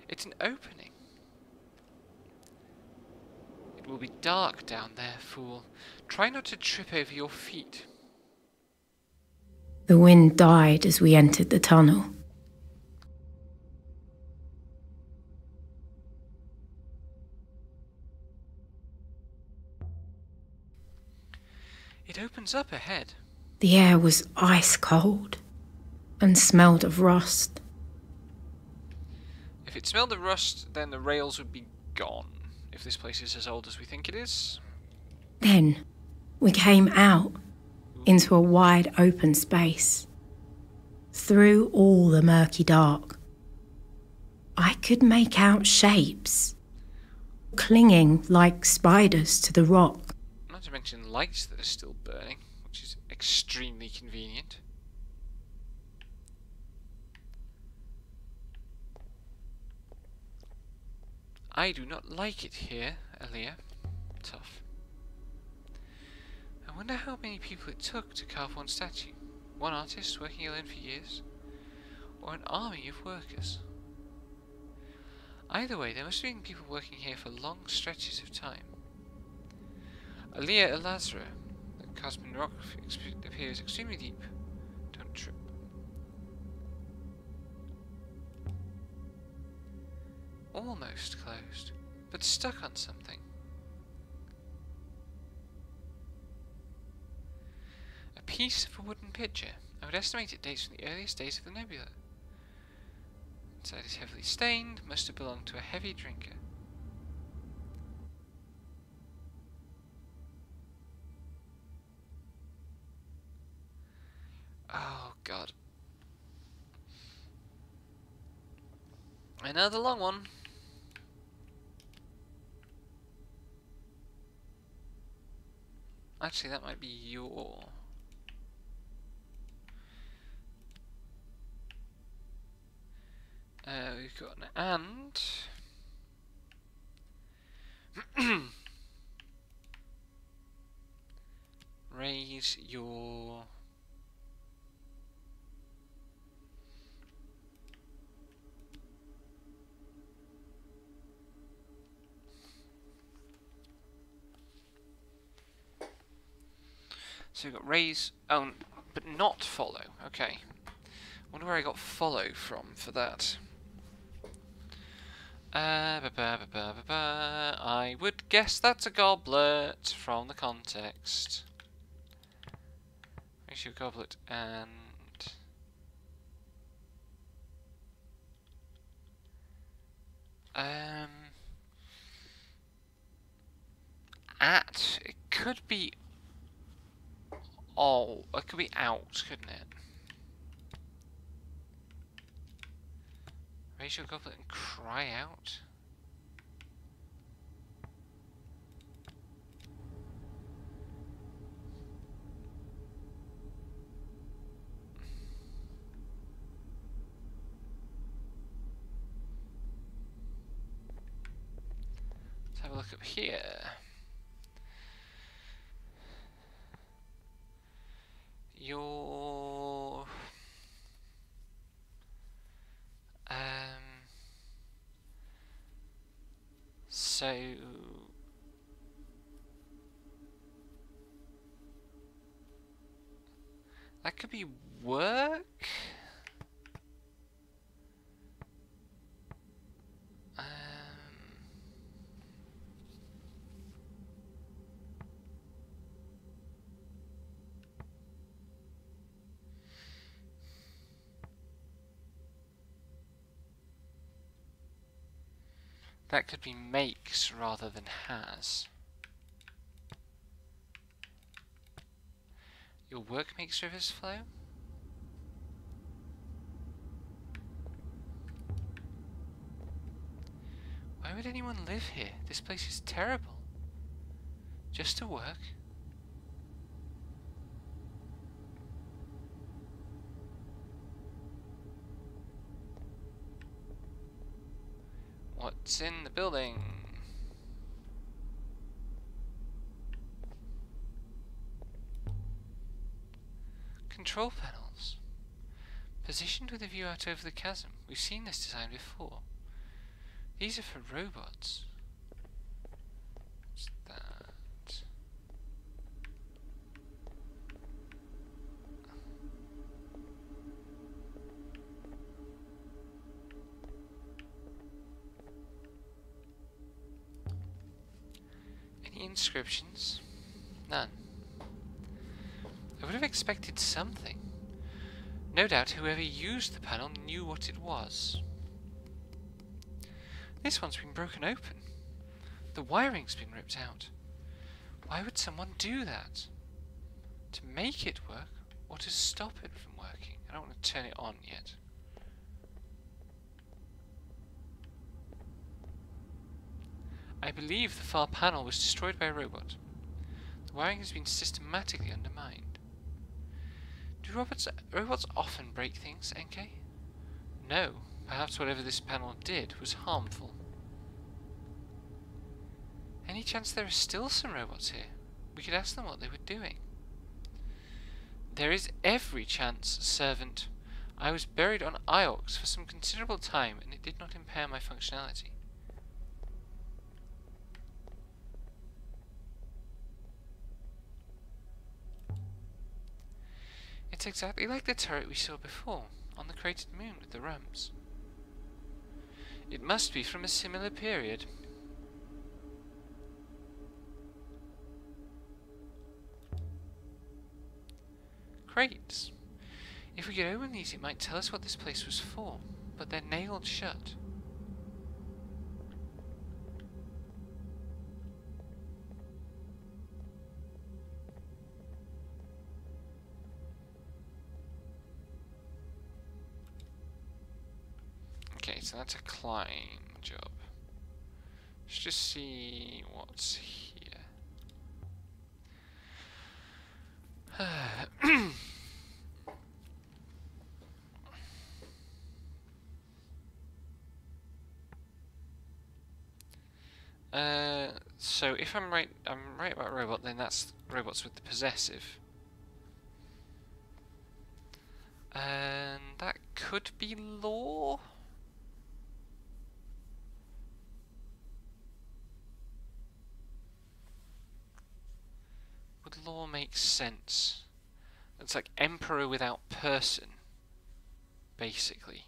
It's an opening. It will be dark down there, fool. Try not to trip over your feet. The wind died as we entered the tunnel. It opens up ahead. The air was ice cold and smelled of rust. If it smelled of rust, then the rails would be gone. If this place is as old as we think it is. Then we came out into a wide open space. Through all the murky dark, I could make out shapes, clinging like spiders to the rock. Not to mention lights that are still burning, which is extremely convenient. I do not like it here, Aaliyah. Tough. I wonder how many people it took to carve one statue. One artist working alone for years? Or an army of workers? Either way, there must have been people working here for long stretches of time. Aaliyah Elazra, the Cosmin rock appears extremely deep. Don't trip. Almost closed, but stuck on something. A piece of a wooden pitcher. I would estimate it dates from the earliest days of the nebula. Inside is heavily stained, must have belonged to a heavy drinker. Oh god. Another long one. Actually, that might be your... we've got an and... Raise your... So we've got raise, oh, but not follow. Okay. Wonder where I got follow from for that. I would guess that's a goblet from the context. Raise your goblet and... At, it could be... Oh, it could be out, couldn't it? Raise your goblet and cry out? Let's have a look up here. Your... So... That could be work? That could be makes rather than has. Your work makes rivers flow? Why would anyone live here? This place is terrible. Just to work? What's in the building? Control panels. Positioned with a view out over the chasm. We've seen this design before. These are for robots. What's that? Any inscriptions? None. I would have expected something. No doubt whoever used the panel knew what it was. This one's been broken open. The wiring's been ripped out. Why would someone do that? To make it work, or to stop it from working? I don't want to turn it on yet. I believe the far panel was destroyed by a robot. The wiring has been systematically undermined. Do robots often break things, NK? No. Perhaps whatever this panel did was harmful. Any chance there are still some robots here? We could ask them what they were doing. There is every chance, servant. I was buried on Iox for some considerable time, and it did not impair my functionality. It's exactly like the turret we saw before, on the cratered moon with the ramps. It must be from a similar period. Crates. If we could open these, it might tell us what this place was for, but they're nailed shut. Okay, so that's a climb job. Let's just see what's here. So if I'm right about robot, then that's robots with the possessive. And that could be law? Would law make sense? It's like emperor without person, basically.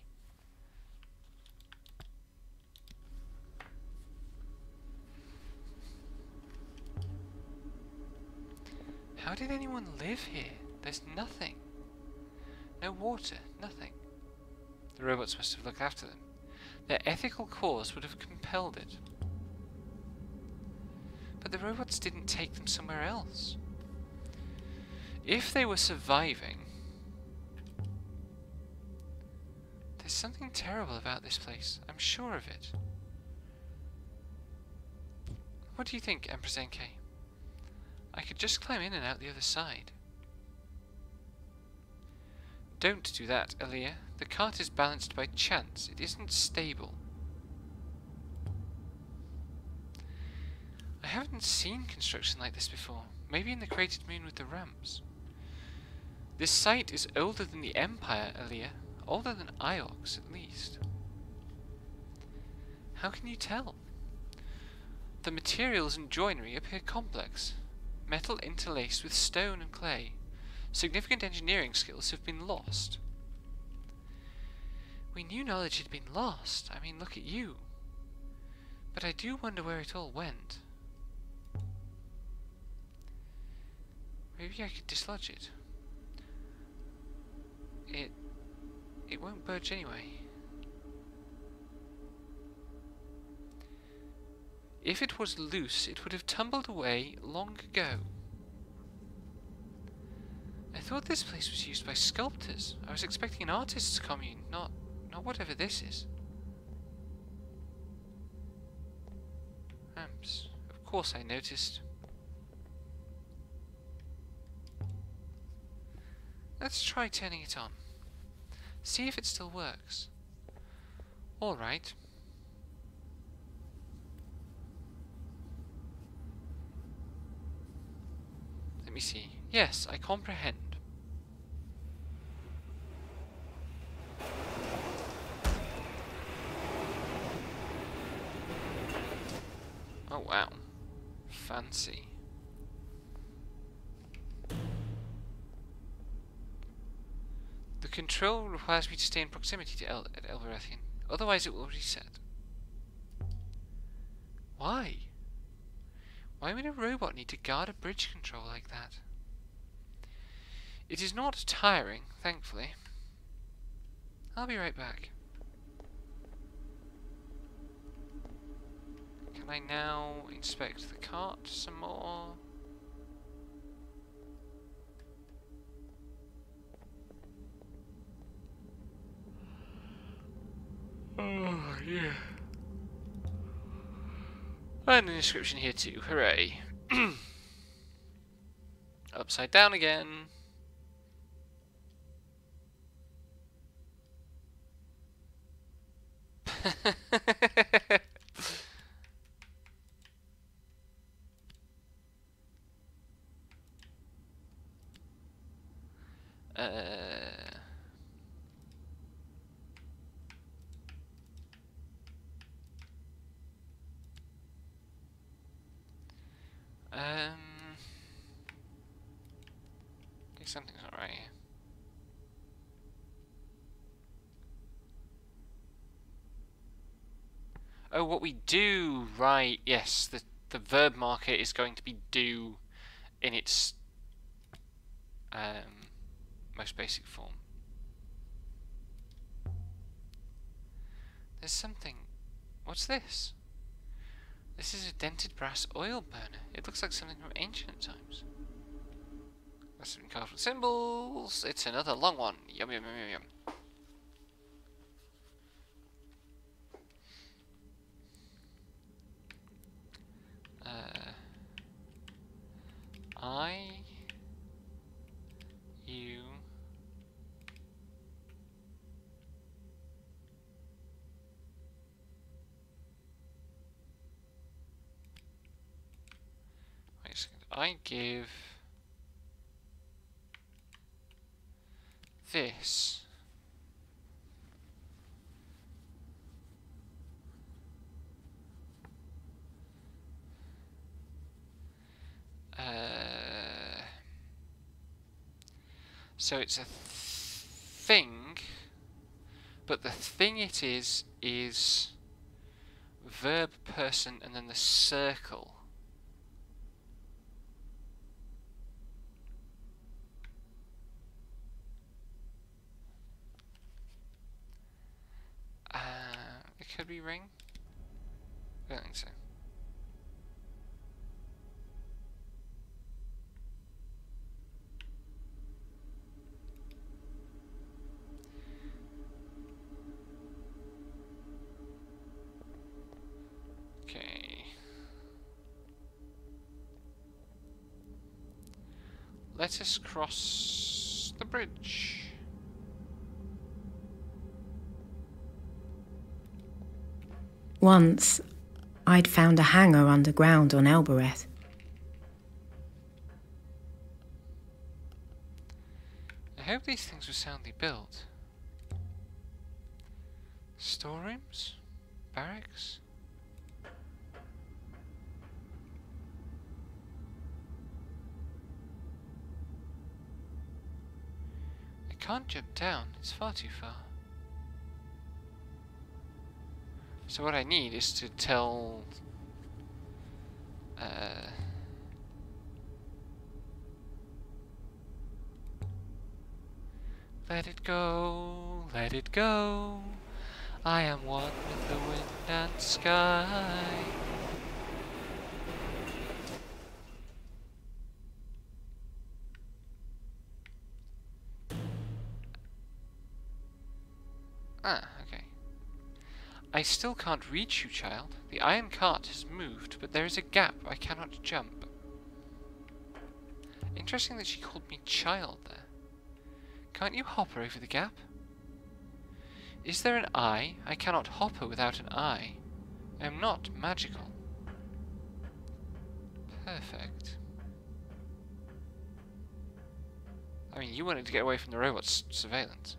How did anyone live here? There's nothing. No water, nothing. The robots must have looked after them. Their ethical cause would have compelled it. But the robots didn't take them somewhere else. If they were surviving, there's something terrible about this place. I'm sure of it. What do you think, Empress NK? I could just climb in and out the other side. Don't do that, Aaliyah. The cart is balanced by chance. It isn't stable. I haven't seen construction like this before. Maybe in the crated moon with the ramps. This site is older than the Empire, Aaliyah. Older than Iox, at least. How can you tell? The materials and joinery appear complex. Metal interlaced with stone and clay. Significant engineering skills have been lost. We knew knowledge had been lost. I mean, look at you. But I do wonder where it all went. Maybe I could dislodge it. It won't budge anyway. If it was loose, it would have tumbled away long ago. I thought this place was used by sculptors. I was expecting an artist's commune, not whatever this is. Ramps. Of course I noticed. Let's try turning it on. See if it still works. Alright. Let me see. Yes, I comprehend. Oh wow. Fancy. The control requires me to stay in proximity to Elberethien, otherwise it will reset. Why? Why would a robot need to guard a bridge control like that? It is not tiring, thankfully. I'll be right back. Can I now inspect the cart some more? Oh, yeah. And an inscription here too. Hooray. Upside down again. Okay, something's not right here. Oh, what we do, right? Yes, the verb marker is going to be do in its most basic form. There's something. What's this? This is a dented brass oil burner. It looks like something from ancient times. Must have been carved with symbols. It's another long one. Yum yum yum yum yum. You. Wait a second. I give this so it's a thing, but the thing it is verb, person, and then the circle. It could be ring. I don't think so. Okay. Let us cross the bridge. Once, I'd found a hangar underground on Elbereth. I hope these things were soundly built. Storerooms? Barracks? I can't jump down, it's far too far. So what I need is to tell let it go, let it go. I am one with the wind and sky. Ah, okay. I still can't reach you, child. The iron cart has moved, but there is a gap I cannot jump. Interesting that she called me child there. Can't you hop her over the gap? Is there an eye? I cannot hop her without an eye. I am not magical. Perfect. I mean, you wanted to get away from the robot's surveillance.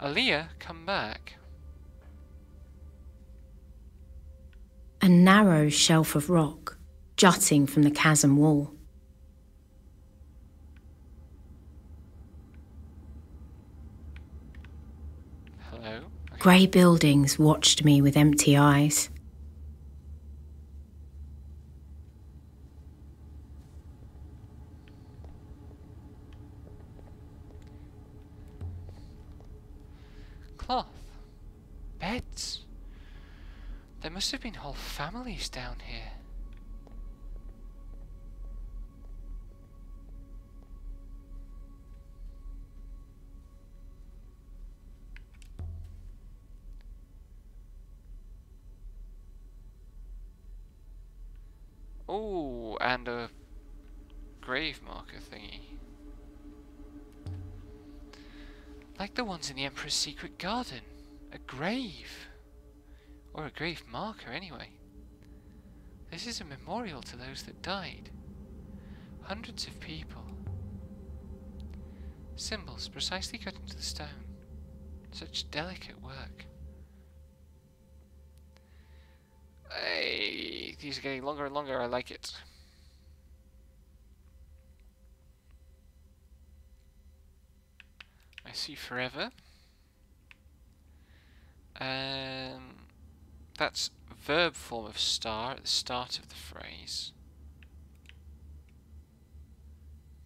Aaliyah, come back. A narrow shelf of rock jutting from the chasm wall. Hello? Okay. Grey buildings watched me with empty eyes. Cloth. Beds. There must have been whole families down here. Oh, and a grave marker thingy. Like the ones in the Emperor's secret garden. A grave. Or a grave marker, anyway. This is a memorial to those that died. Hundreds of people. Symbols precisely cut into the stone. Such delicate work. Hey, these are getting longer and longer, I like it. I see forever. That's verb form of star at the start of the phrase.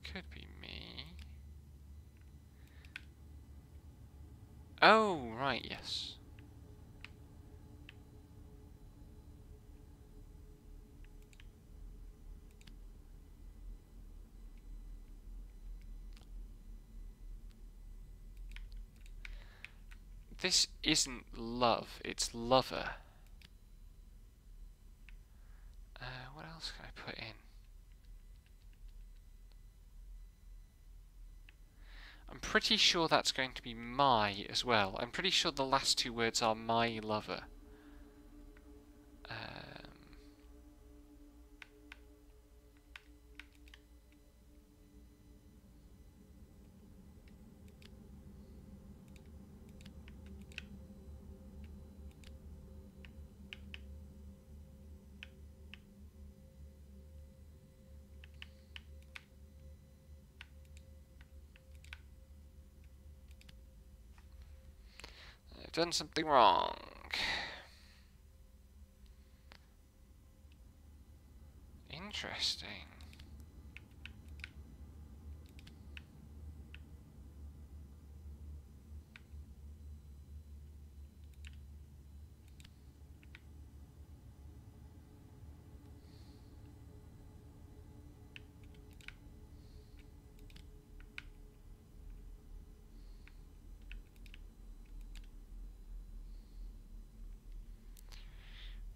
Could be me. Oh, right, yes. This isn't love, it's lover. What else can I put in? I'm pretty sure that's going to be my as well. I'm pretty sure the last two words are my lover. I've done something wrong. Interesting.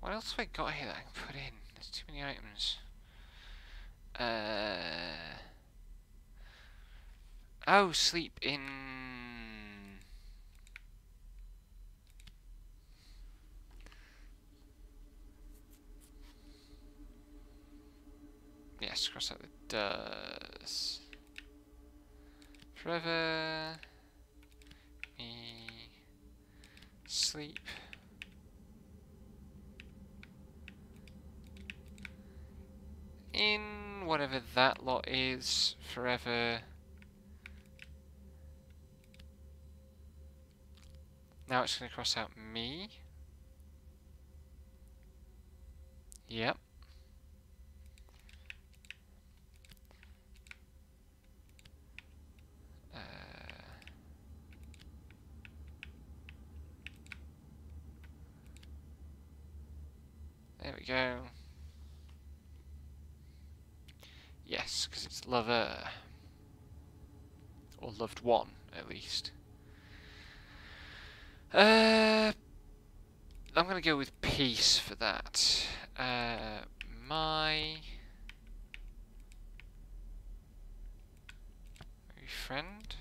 What else have I got here that I can put in? There's too many items. Oh, sleep in... Yes, cross out the does. Forever. Me. Sleep. In whatever that lot is, forever. Now it's going to cross out me. Yep. There we go. Yes, because it's lover. Or loved one, at least. I'm going to go with peace for that. My friend.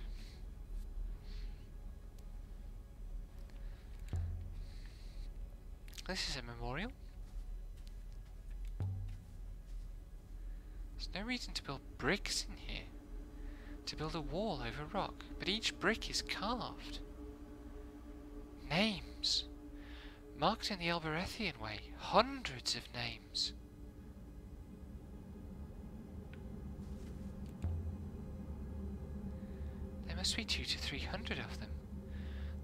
This is a memorial. There's no reason to build bricks in here. To build a wall over rock, but each brick is carved. Names. Marked in the Alberethian way. Hundreds of names. There must be 200 to 300 of them.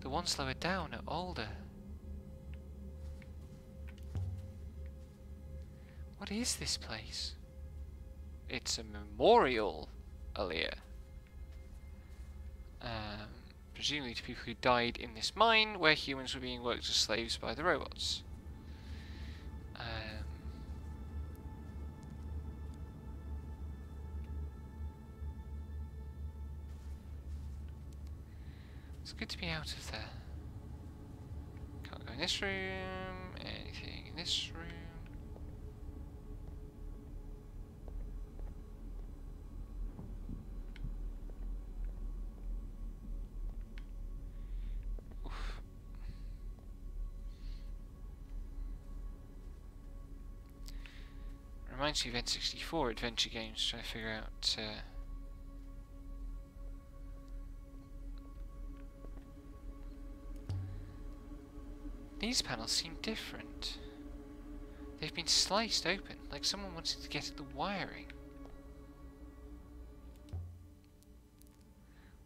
The ones lower down are older. What is this place? It's a memorial, Alear. Presumably to people who died in this mine, where humans were being worked as slaves by the robots. It's good to be out of there. Can't go in this room, anything in this room. reminds me of N64 adventure games, trying to figure out... These panels seem different. They've been sliced open, like someone wanted to get at the wiring.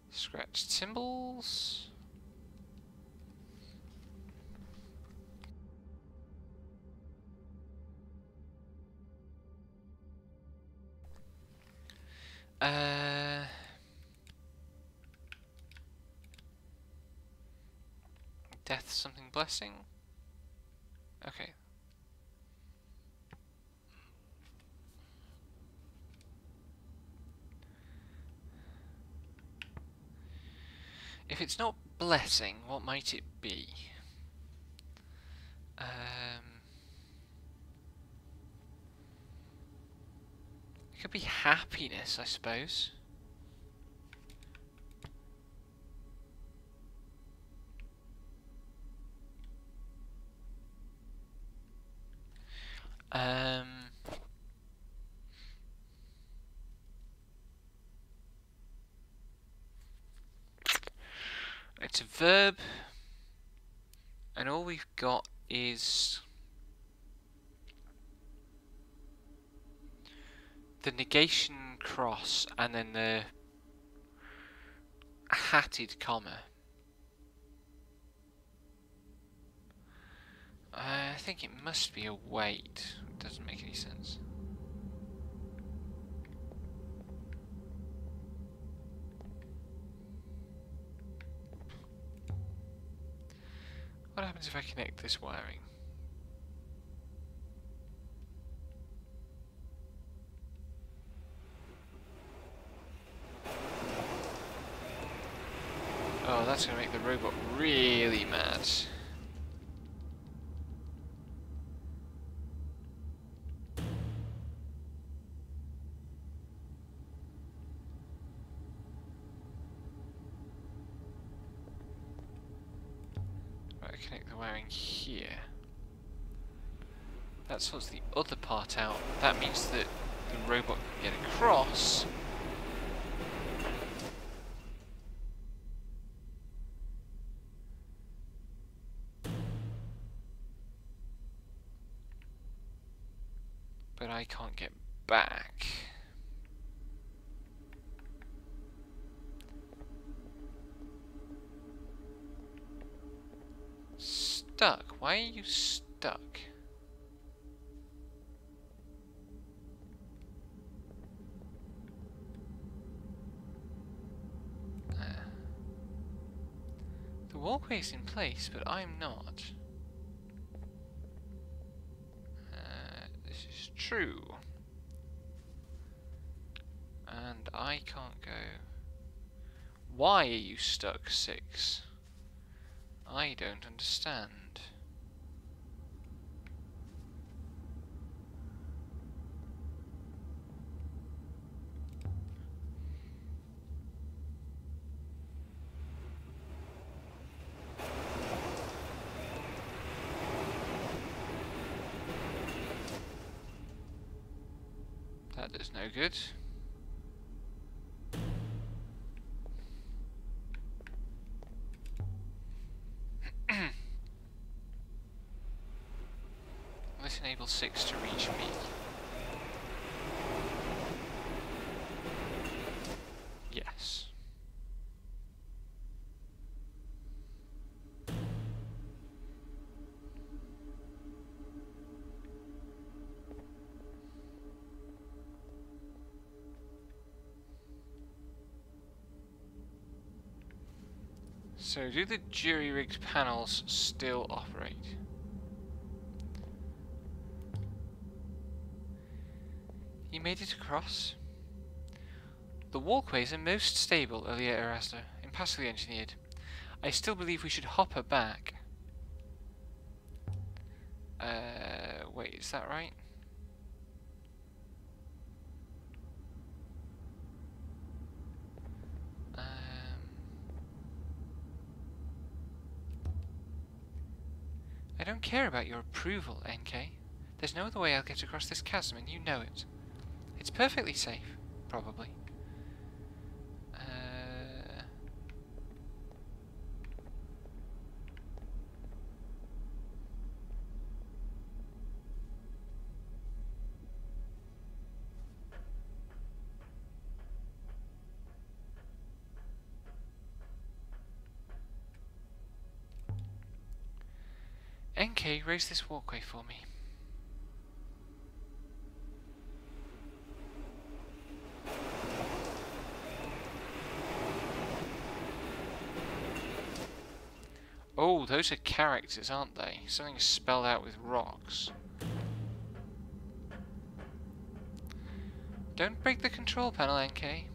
Scratched symbols. Death something blessing? Okay. If it's not blessing, what might it be? It could be happiness, I suppose. It's a verb, and all we've got is the negation cross and then the hatted comma. I think it must be a wait. It doesn't make any sense. What happens if I connect this wiring? Oh, that's going to make the robot really mad. Connect the wiring here. That sorts the other part out. That means that the robot can get across. But I can't get back. Stuck? Why are you stuck? The walkway is in place, but I'm not. This is true. And I can't go. Why are you stuck, 6? I don't understand. That is no good. This enables 6 to reach me. Yes. So, do the jury-rigged panels still operate? You made it across? The walkways are most stable, Elia Erasner, impassively engineered. I still believe we should hop her back. Wait, is that right? I don't care about your approval, NK. There's no other way I'll get across this chasm, and you know it. It's perfectly safe, probably. NK, raise this walkway for me. Oh, those are characters, aren't they? Something is spelled out with rocks. Don't break the control panel, NK.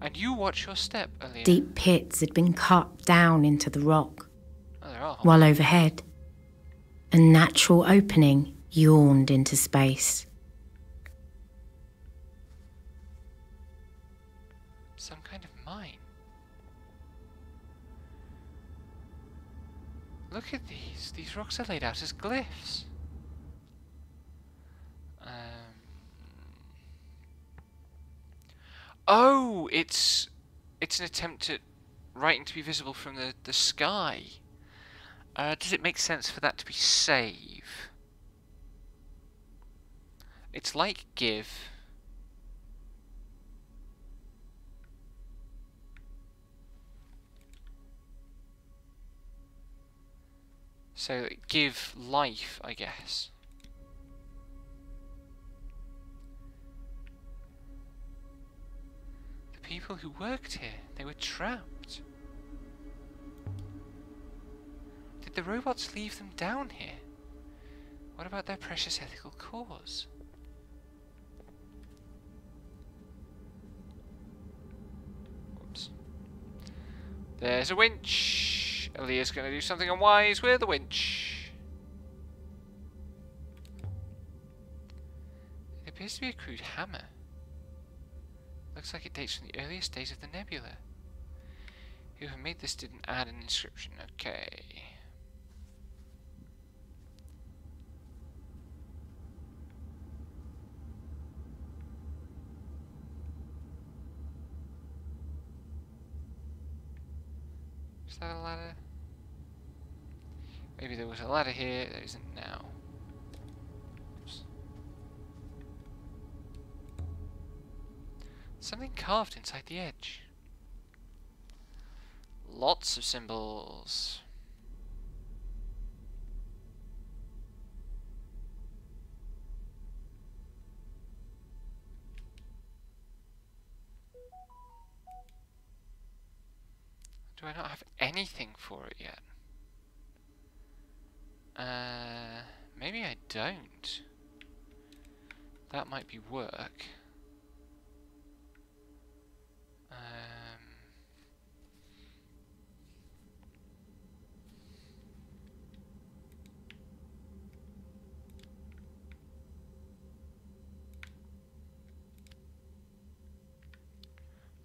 And you watch your step, Aaliyah. Deep pits had been cut down into the rock, Oh, there are. while overhead, a natural opening yawned into space. Some kind of mine. Look at these. These rocks are laid out as glyphs. Oh, it's an attempt at writing to be visible from the sky. Does it make sense for that to be save? It's like give. So give life, I guess. The people who worked here, they were trapped. Did the robots leave them down here? What about their precious ethical cause? Whoops. There's a winch! Aaliyah's gonna do something unwise with the winch. It appears to be a crude hammer. Looks like it dates from the earliest days of the nebula. Whoever made this didn't add an inscription. Okay. Is that a ladder? Maybe there was a ladder here, there isn't now. Oops. Something carved inside the edge. Lots of symbols. Do I not have anything for it yet? Maybe I don't. That might be work.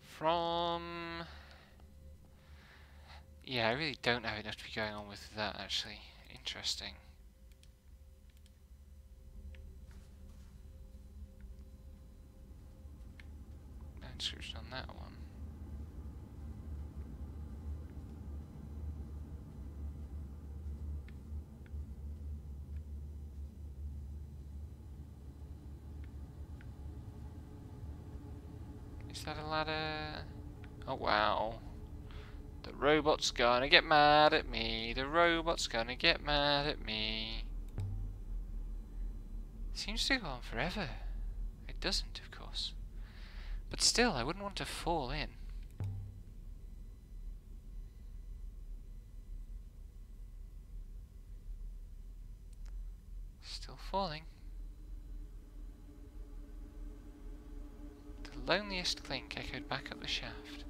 From... Yeah, I really don't have enough to be going on with that, actually. Interesting. No inscription on that one. Is that a ladder? Oh wow. The robot's gonna get mad at me. The robot's gonna get mad at me. It seems to go on forever. It doesn't, of course. But still, I wouldn't want to fall in. Still falling. The loneliest clink echoed back up the shaft.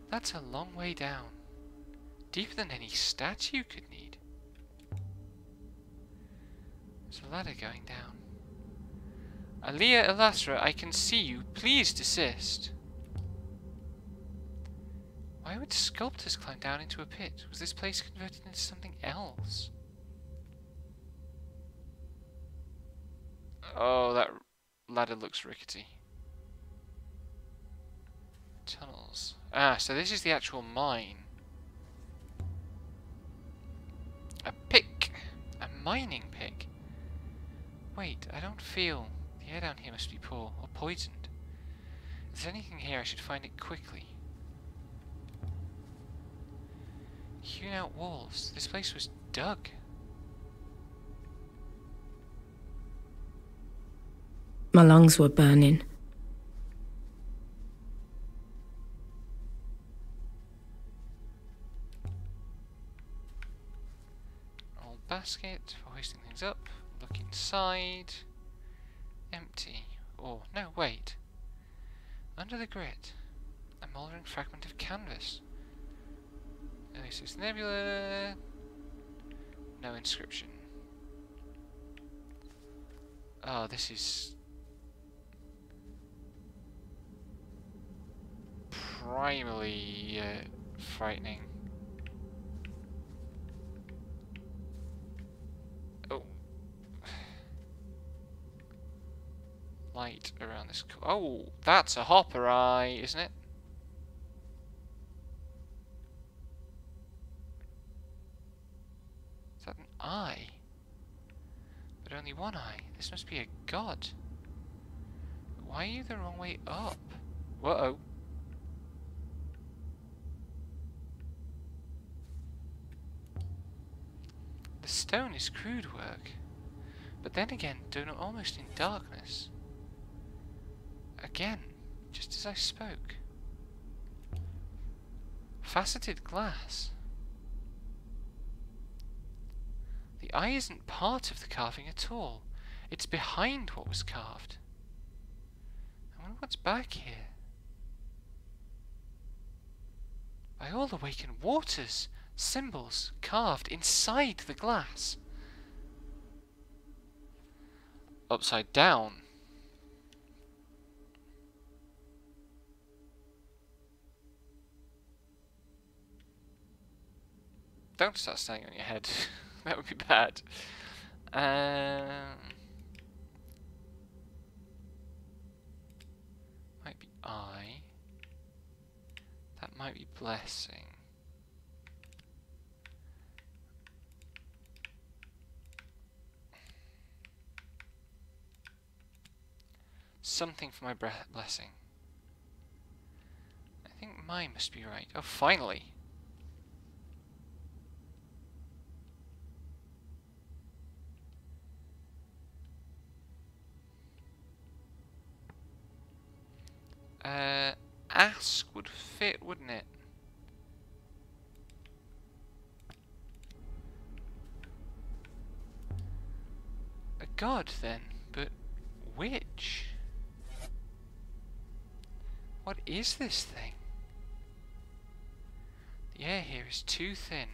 That's a long way down. Deeper than any statue could need. There's a ladder going down. Aaliyah Elasra, I can see you. Please desist. Why would sculptors climb down into a pit? Was this place converted into something else? Oh, that ladder looks rickety. Tunnels. Ah, so this is the actual mine. A pick! A mining pick. Wait, I don't feel... The air down here must be poor, or poisoned. If there's anything here, I should find it quickly. Hewn out walls. This place was dug. My lungs were burning. Old basket for hoisting things up. Look inside. Empty. Oh, no, wait. Under the grit, a mouldering fragment of canvas. Oasis Nebula. No inscription. Oh, this is primally frightening. Oh. Light around this. Oh, that's a hopper eye, isn't it? Is that an eye? But only one eye. This must be a god. Why are you the wrong way up? Whoa. The stone is crude work, but then again, done almost in darkness. Again, just as I spoke. Faceted glass. The eye isn't part of the carving at all. It's behind what was carved. I wonder what's back here. By all awakened waters, symbols carved inside the glass. Upside down. Don't start standing on your head. That would be bad. Might be eye. That might be blessing. Something for my blessing. I think mine must be right. Oh, finally! Ask would fit, wouldn't it? A god, then, but which? What is this thing? The air here is too thin.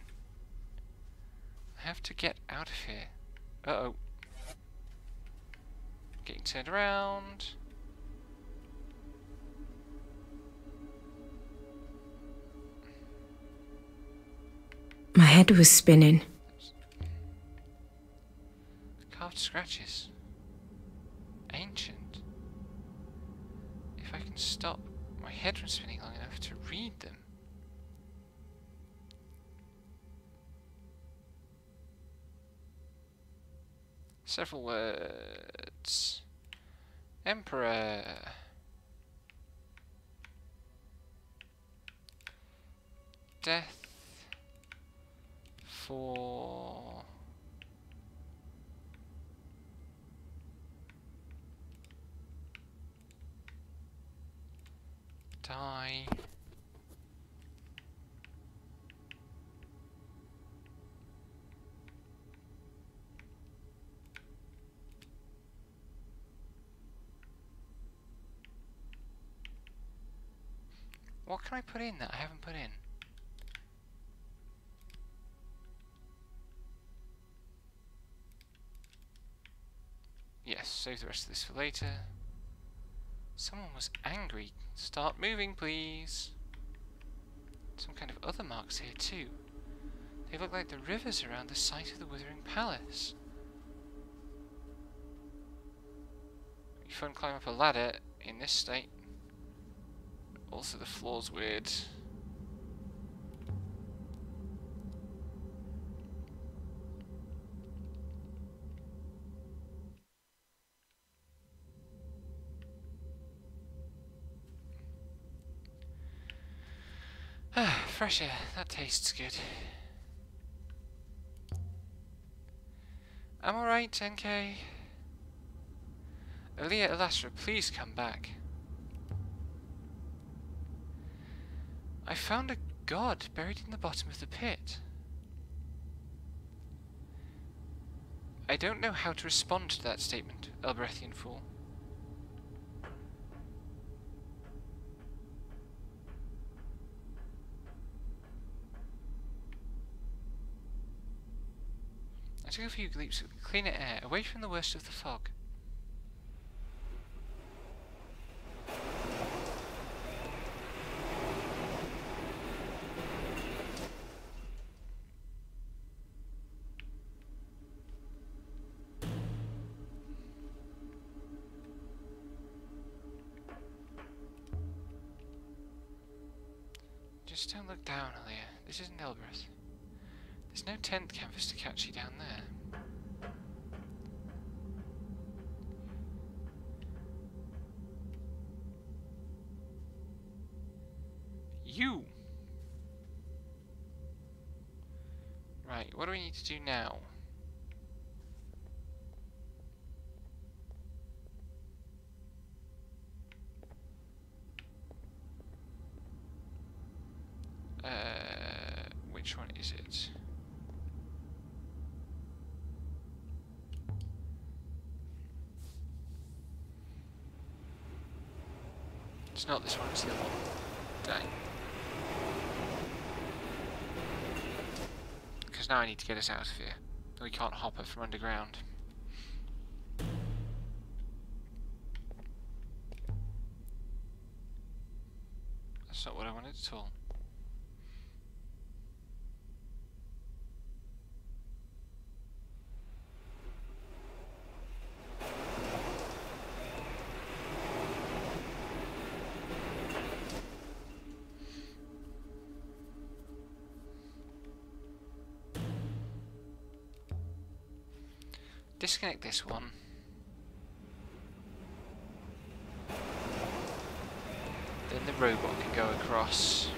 I have to get out of here. Uh-oh. Getting turned around. My head was spinning. Carved scratches. Ancient. If I can stop my head from spinning long enough to read them. Several words. Emperor. Death. For die. What can I put in that I haven't put in? Yes, save the rest of this for later. Someone was angry. Start moving, please. Some kind of other marks here too. They look like the rivers around the site of the Withering Palace. You fun climb up a ladder in this state. Also, the floor's weird. Ah, fresh air. That tastes good. I'm alright, NK. Aaliyah Elastra, please come back. I found a god buried in the bottom of the pit. I don't know how to respond to that statement, Elbrethian fool. I took a few leaps of cleaner air, away from the worst of the fog. Just don't look down, Aaliyah. This isn't Elbreth. There's no tent canvas to catch you down there. You! Right, what do we need to do now? Which one is it? It's not this one, it's the other one. Dang. Because now I need to get us out of here. We can't hop it from underground. That's not what I wanted at all. Disconnect this one. Then the robot can go across.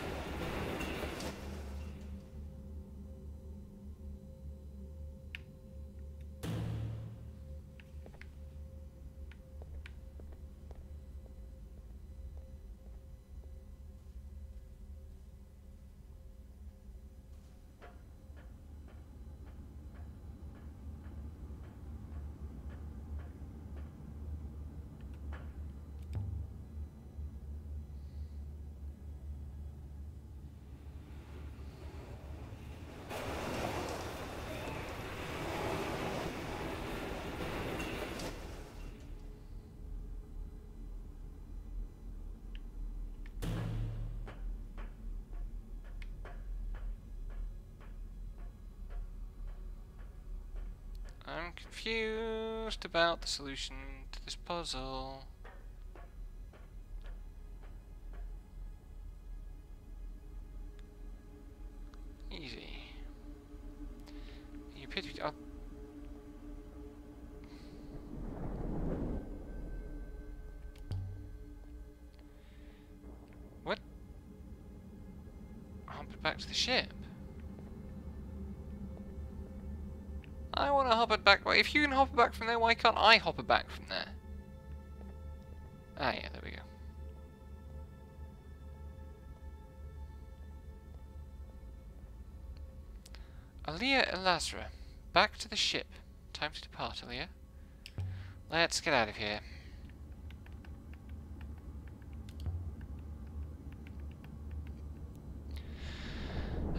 I'm confused about the solution to this puzzle. Easy. You appear to be... Oh. What? Hop it back to the ship. I want to hop it back. Well, if you can hop it back from there, why can't I hop it back from there? Ah, yeah, there we go. Aaliyah Elazra, back to the ship. Time to depart, Aaliyah. Let's get out of here.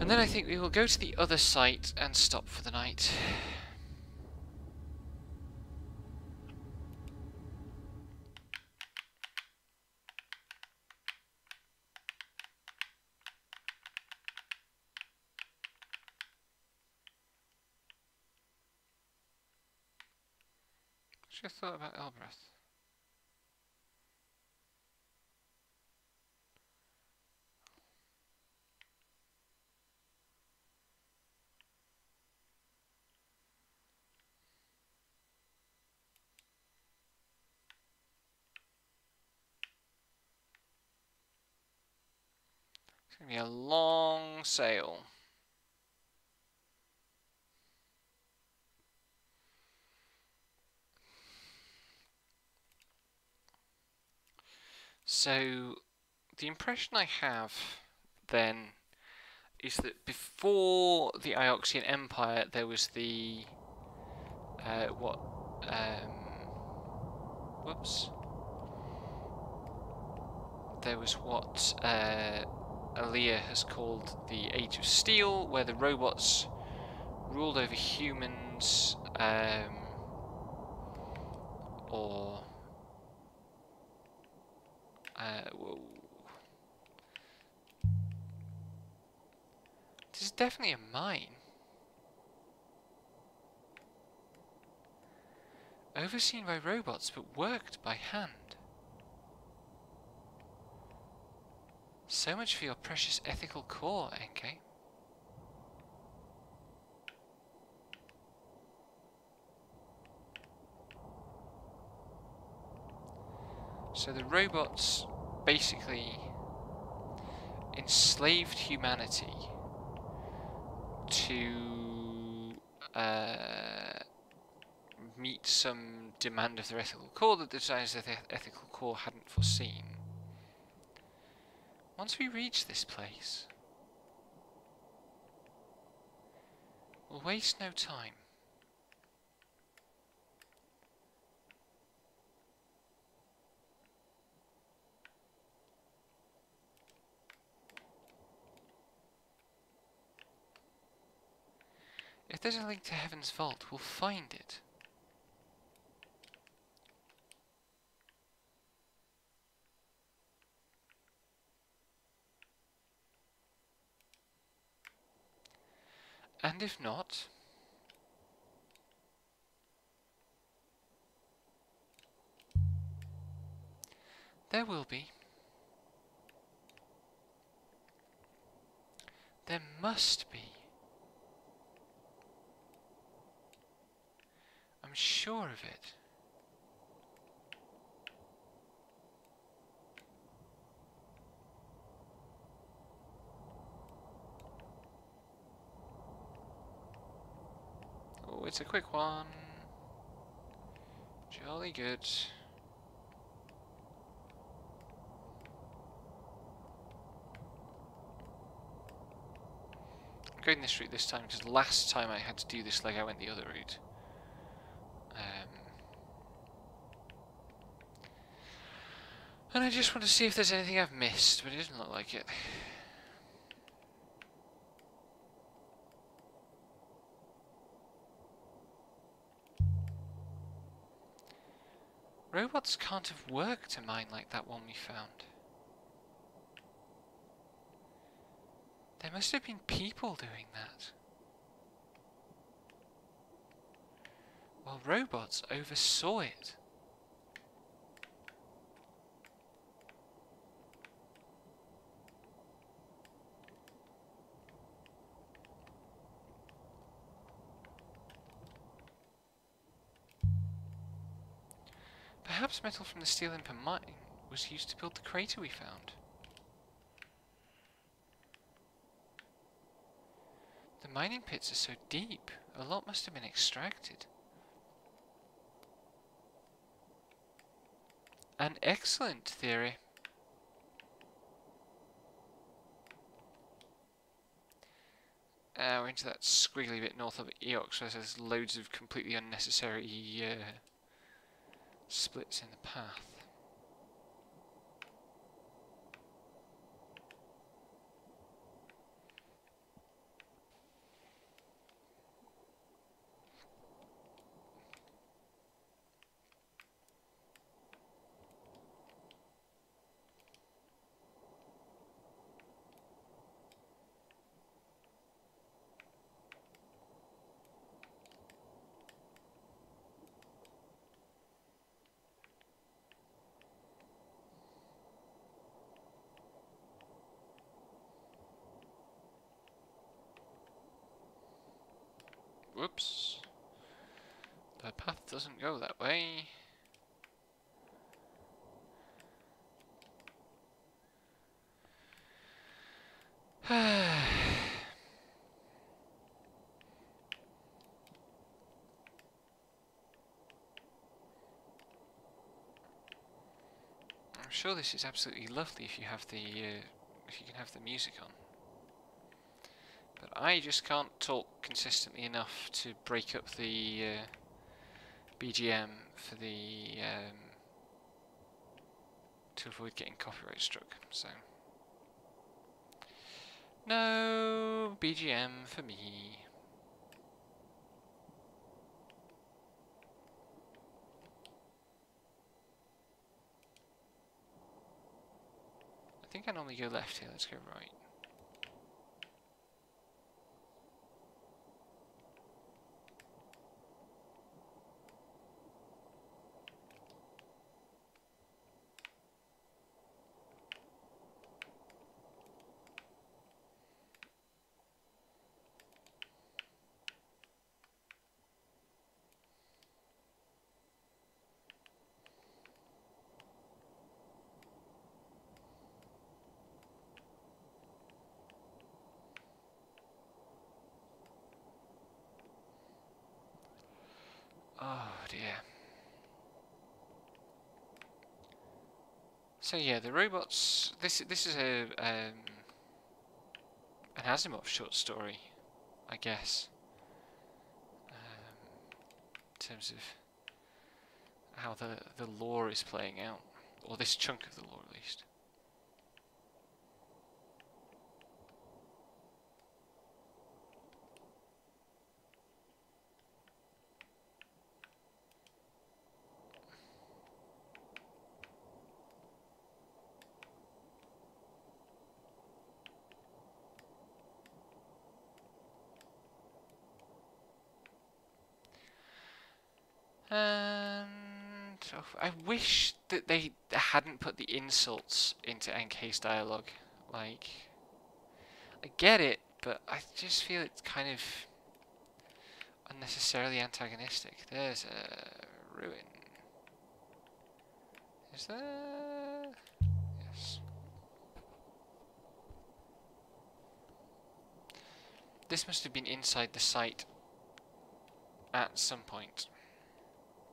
And then I think we will go to the other site and stop for the night. What's your thought about Elbreth? It's going to be a long sail. So, the impression I have then is that before the Ioxian Empire there was the there was what Aaliyah has called the Age of Steel, where the robots ruled over humans, or whoa. This is definitely a mine. Overseen by robots, but worked by hand. So much for your precious ethical core, Enke. So the robots basically enslaved humanity to meet some demand of their ethical core that the designers of the ethical core hadn't foreseen. Once we reach this place, we'll waste no time. If there's a link to Heaven's Vault, we'll find it. And if not, there will be. There must be. I'm sure of it. Oh, it's a quick one. Jolly good. I'm going this route this time because last time I had to do this like I went the other route. And I just want to see if there's anything I've missed, but it doesn't look like it. Robots can't have worked a mine like that one we found. There must have been people doing that. While robots oversaw it. Perhaps metal from the Steel Imper mine was used to build the crater we found. The mining pits are so deep, a lot must have been extracted. An excellent theory. We're into that squiggly bit north of Eox where there's loads of completely unnecessary splits in the path. Whoops. The path doesn't go that way. I'm sure this is absolutely lovely if you have the if you can have the music on. But I just can't talk consistently enough to break up the BGM for the to avoid getting copyright struck. So no BGM for me. I think I normally go left here. Let's go right. Oh dear. So yeah, the robots. This is a an Asimov short story, I guess. In terms of how the lore is playing out, or this chunk of the lore at least. And oh, I wish that they hadn't put the insults into NK's dialogue. Like, I get it, but I just feel it's kind of unnecessarily antagonistic. There's a ruin. Is there? Yes. This must have been inside the site at some point.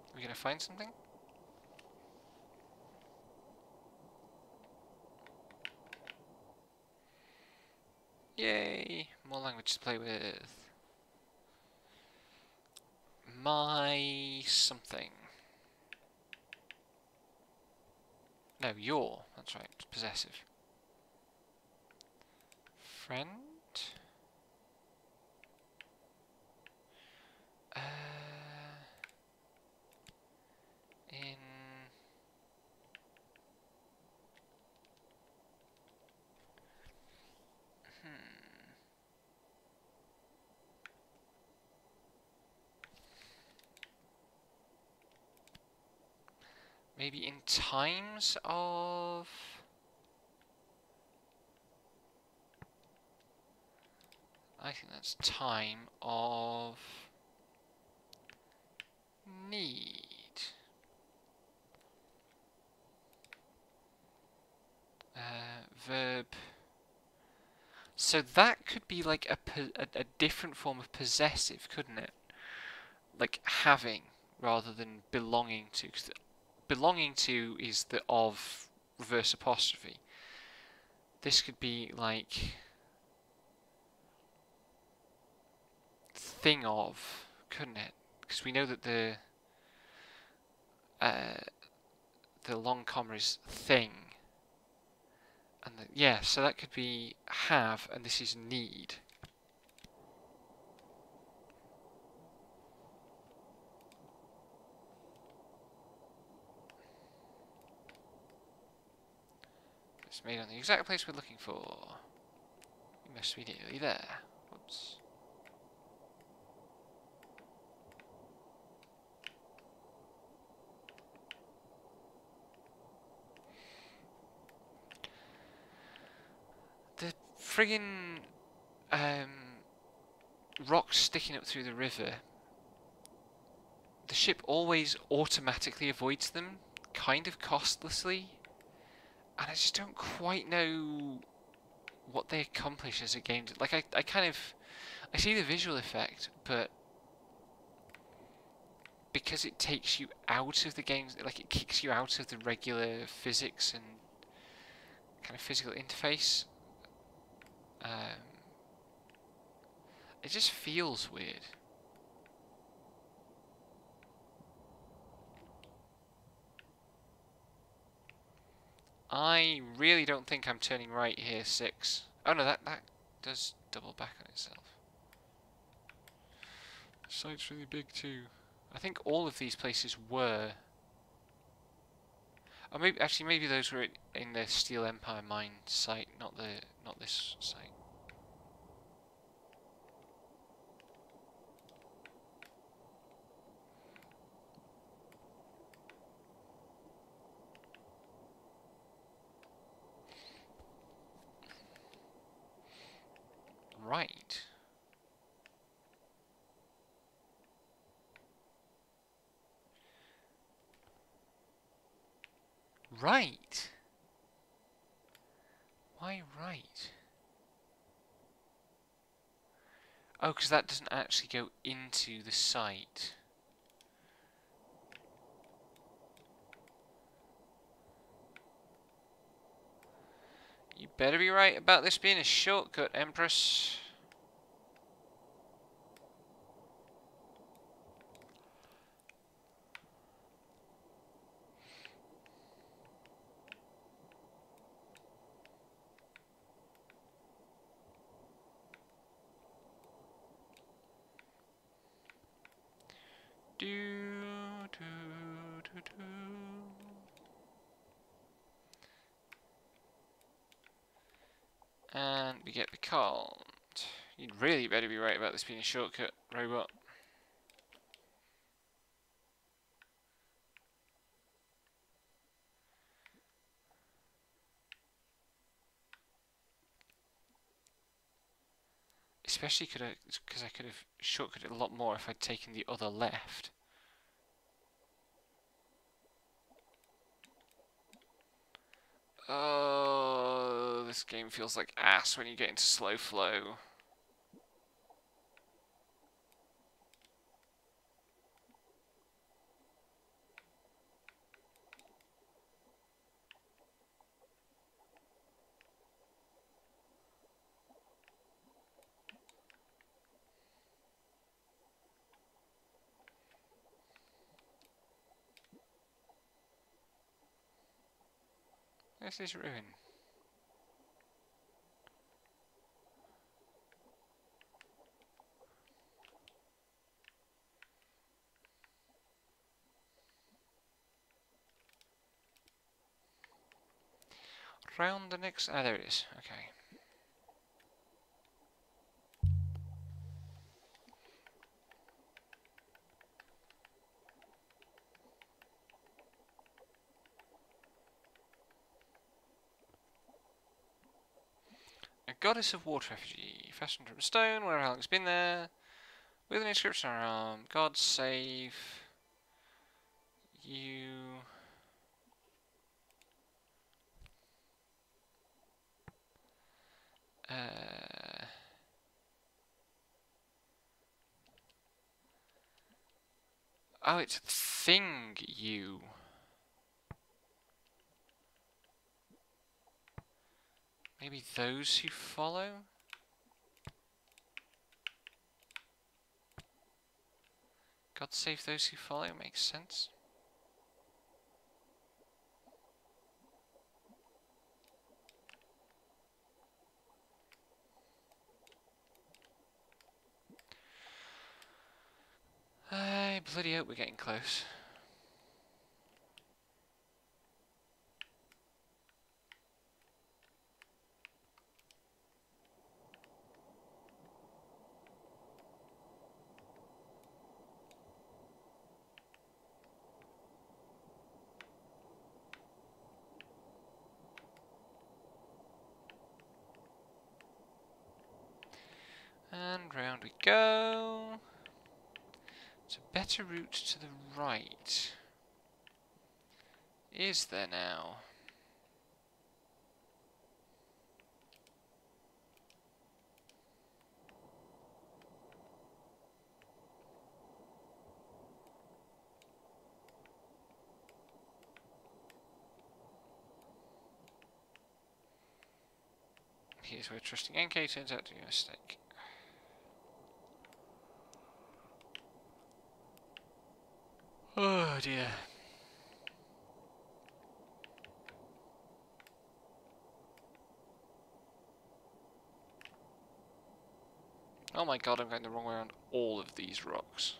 Are we gonna find something? Yay! More language to play with. My something. No, your. That's right. Possessive. Friend? In... Maybe in times of... I think that's time of need. Verb. So that could be like a different form of possessive, couldn't it? Like having rather than belonging to. 'Cause belonging to is the of reverse apostrophe. This could be like thing of, couldn't it? Because we know that the long comma is thing, and yeah, so that could be have, and this is need. It's made on the exact place we're looking for. We must be nearly there. Whoops. The friggin' rocks sticking up through the river. The ship always automatically avoids them, kind of costlessly. And I just don't quite know what they accomplish as a game. Like I see the visual effect, but because it takes you out of the game, like it kicks you out of the regular physics and kind of physical interface, it just feels weird. I really don't think I'm turning right here, 6. Oh no, that does double back on itself. The site's really big too. I think all of these places were... Oh, maybe those were in the Steel Empire mine site, not this site. Right. Right. Why right? Oh, because that doesn't actually go into the site. You better be right about this being a shortcut, Empress. Do, do, do, do. And we get the call. You'd really better be right about this being a shortcut, robot. Especially because I could have shortcutted a lot more if I'd taken the other left. Oh, this game feels like ass when you get into slow flow. This is ruin. Round the next... Ah, there it is. Okay. A goddess of water refugee, fashioned from stone, where Alex been there, with an inscription on her arm. God save you. Oh, it's thing you. Maybe those who follow? God save those who follow makes sense. I bloody hope we're getting close. And round we go. It's a better route to the right. Is there now? here's where trusting NK turns out to be a mistake. Oh dear. Oh my god, I'm going the wrong way around all of these rocks.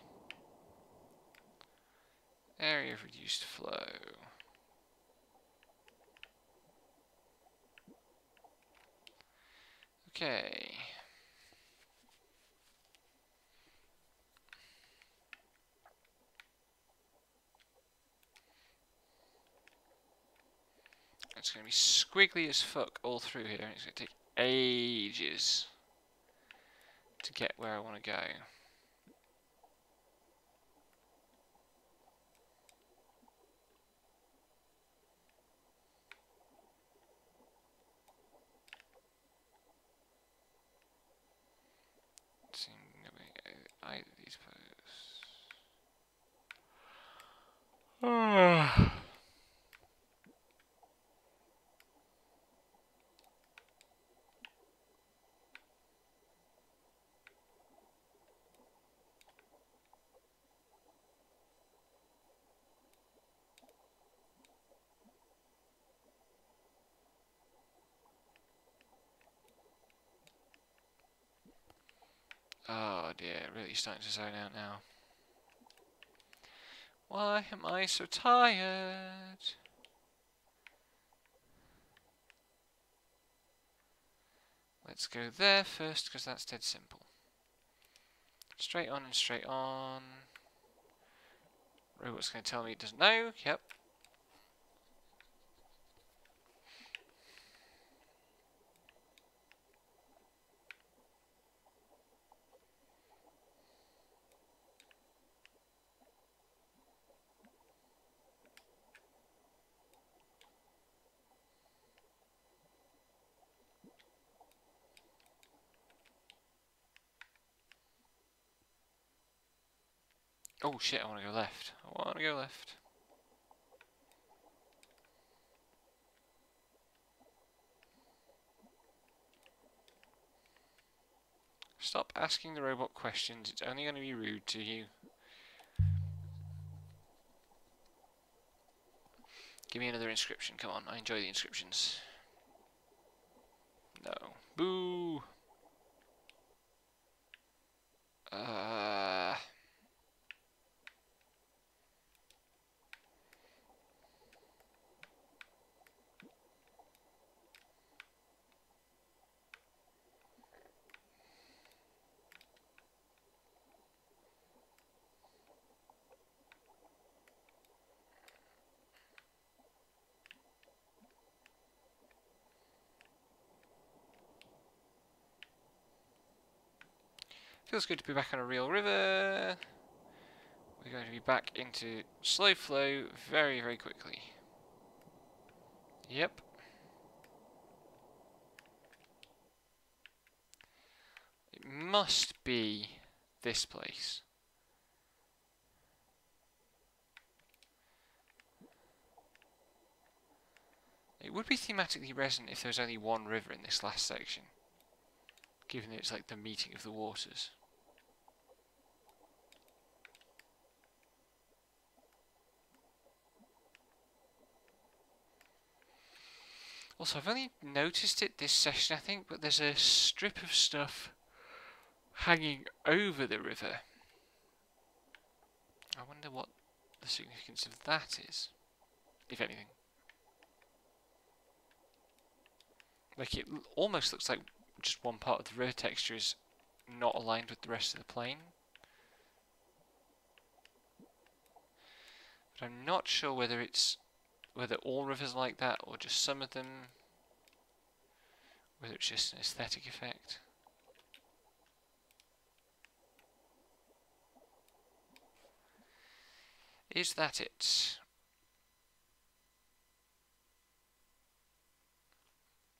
Area of reduced flow. Okay. It's going to be squiggly as fuck all through here, and it's going to take ages to get where I want to go. Seeing nobody at either of these posts. Oh dear, really starting to zone out now. Why am I so tired? Let's go there first, because that's dead simple. Straight on and straight on. Robot's going to tell me it doesn't know. Yep. Oh shit, I want to go left. I want to go left. Stop asking the robot questions, it's only going to be rude to you. Give me another inscription, come on, I enjoy the inscriptions. No. Boo! Feels good to be back on a real river. We're going to be back into slow flow very, very quickly. Yep. It must be this place. It would be thematically resonant if there was only one river in this last section, given that it's like the meeting of the waters. Also, I've only noticed it this session, I think, but there's a strip of stuff hanging over the river. I wonder what the significance of that is, if anything. Like, it almost looks like just one part of the river texture is not aligned with the rest of the plane. But I'm not sure whether all rivers are like that or just some of them. Whether it's just an aesthetic effect. Is that it?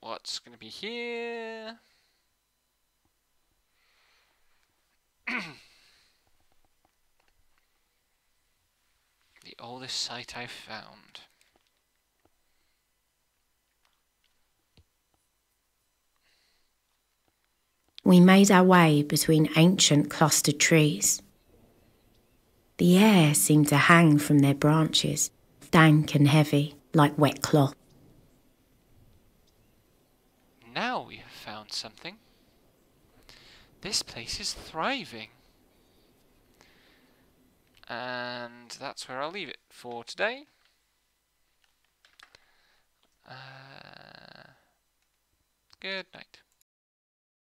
What's going to be here? The oldest site I've found. We made our way between ancient clustered trees. The air seemed to hang from their branches, dank and heavy, like wet cloth. Now we have found something. This place is thriving. And that's where I'll leave it for today. Good night.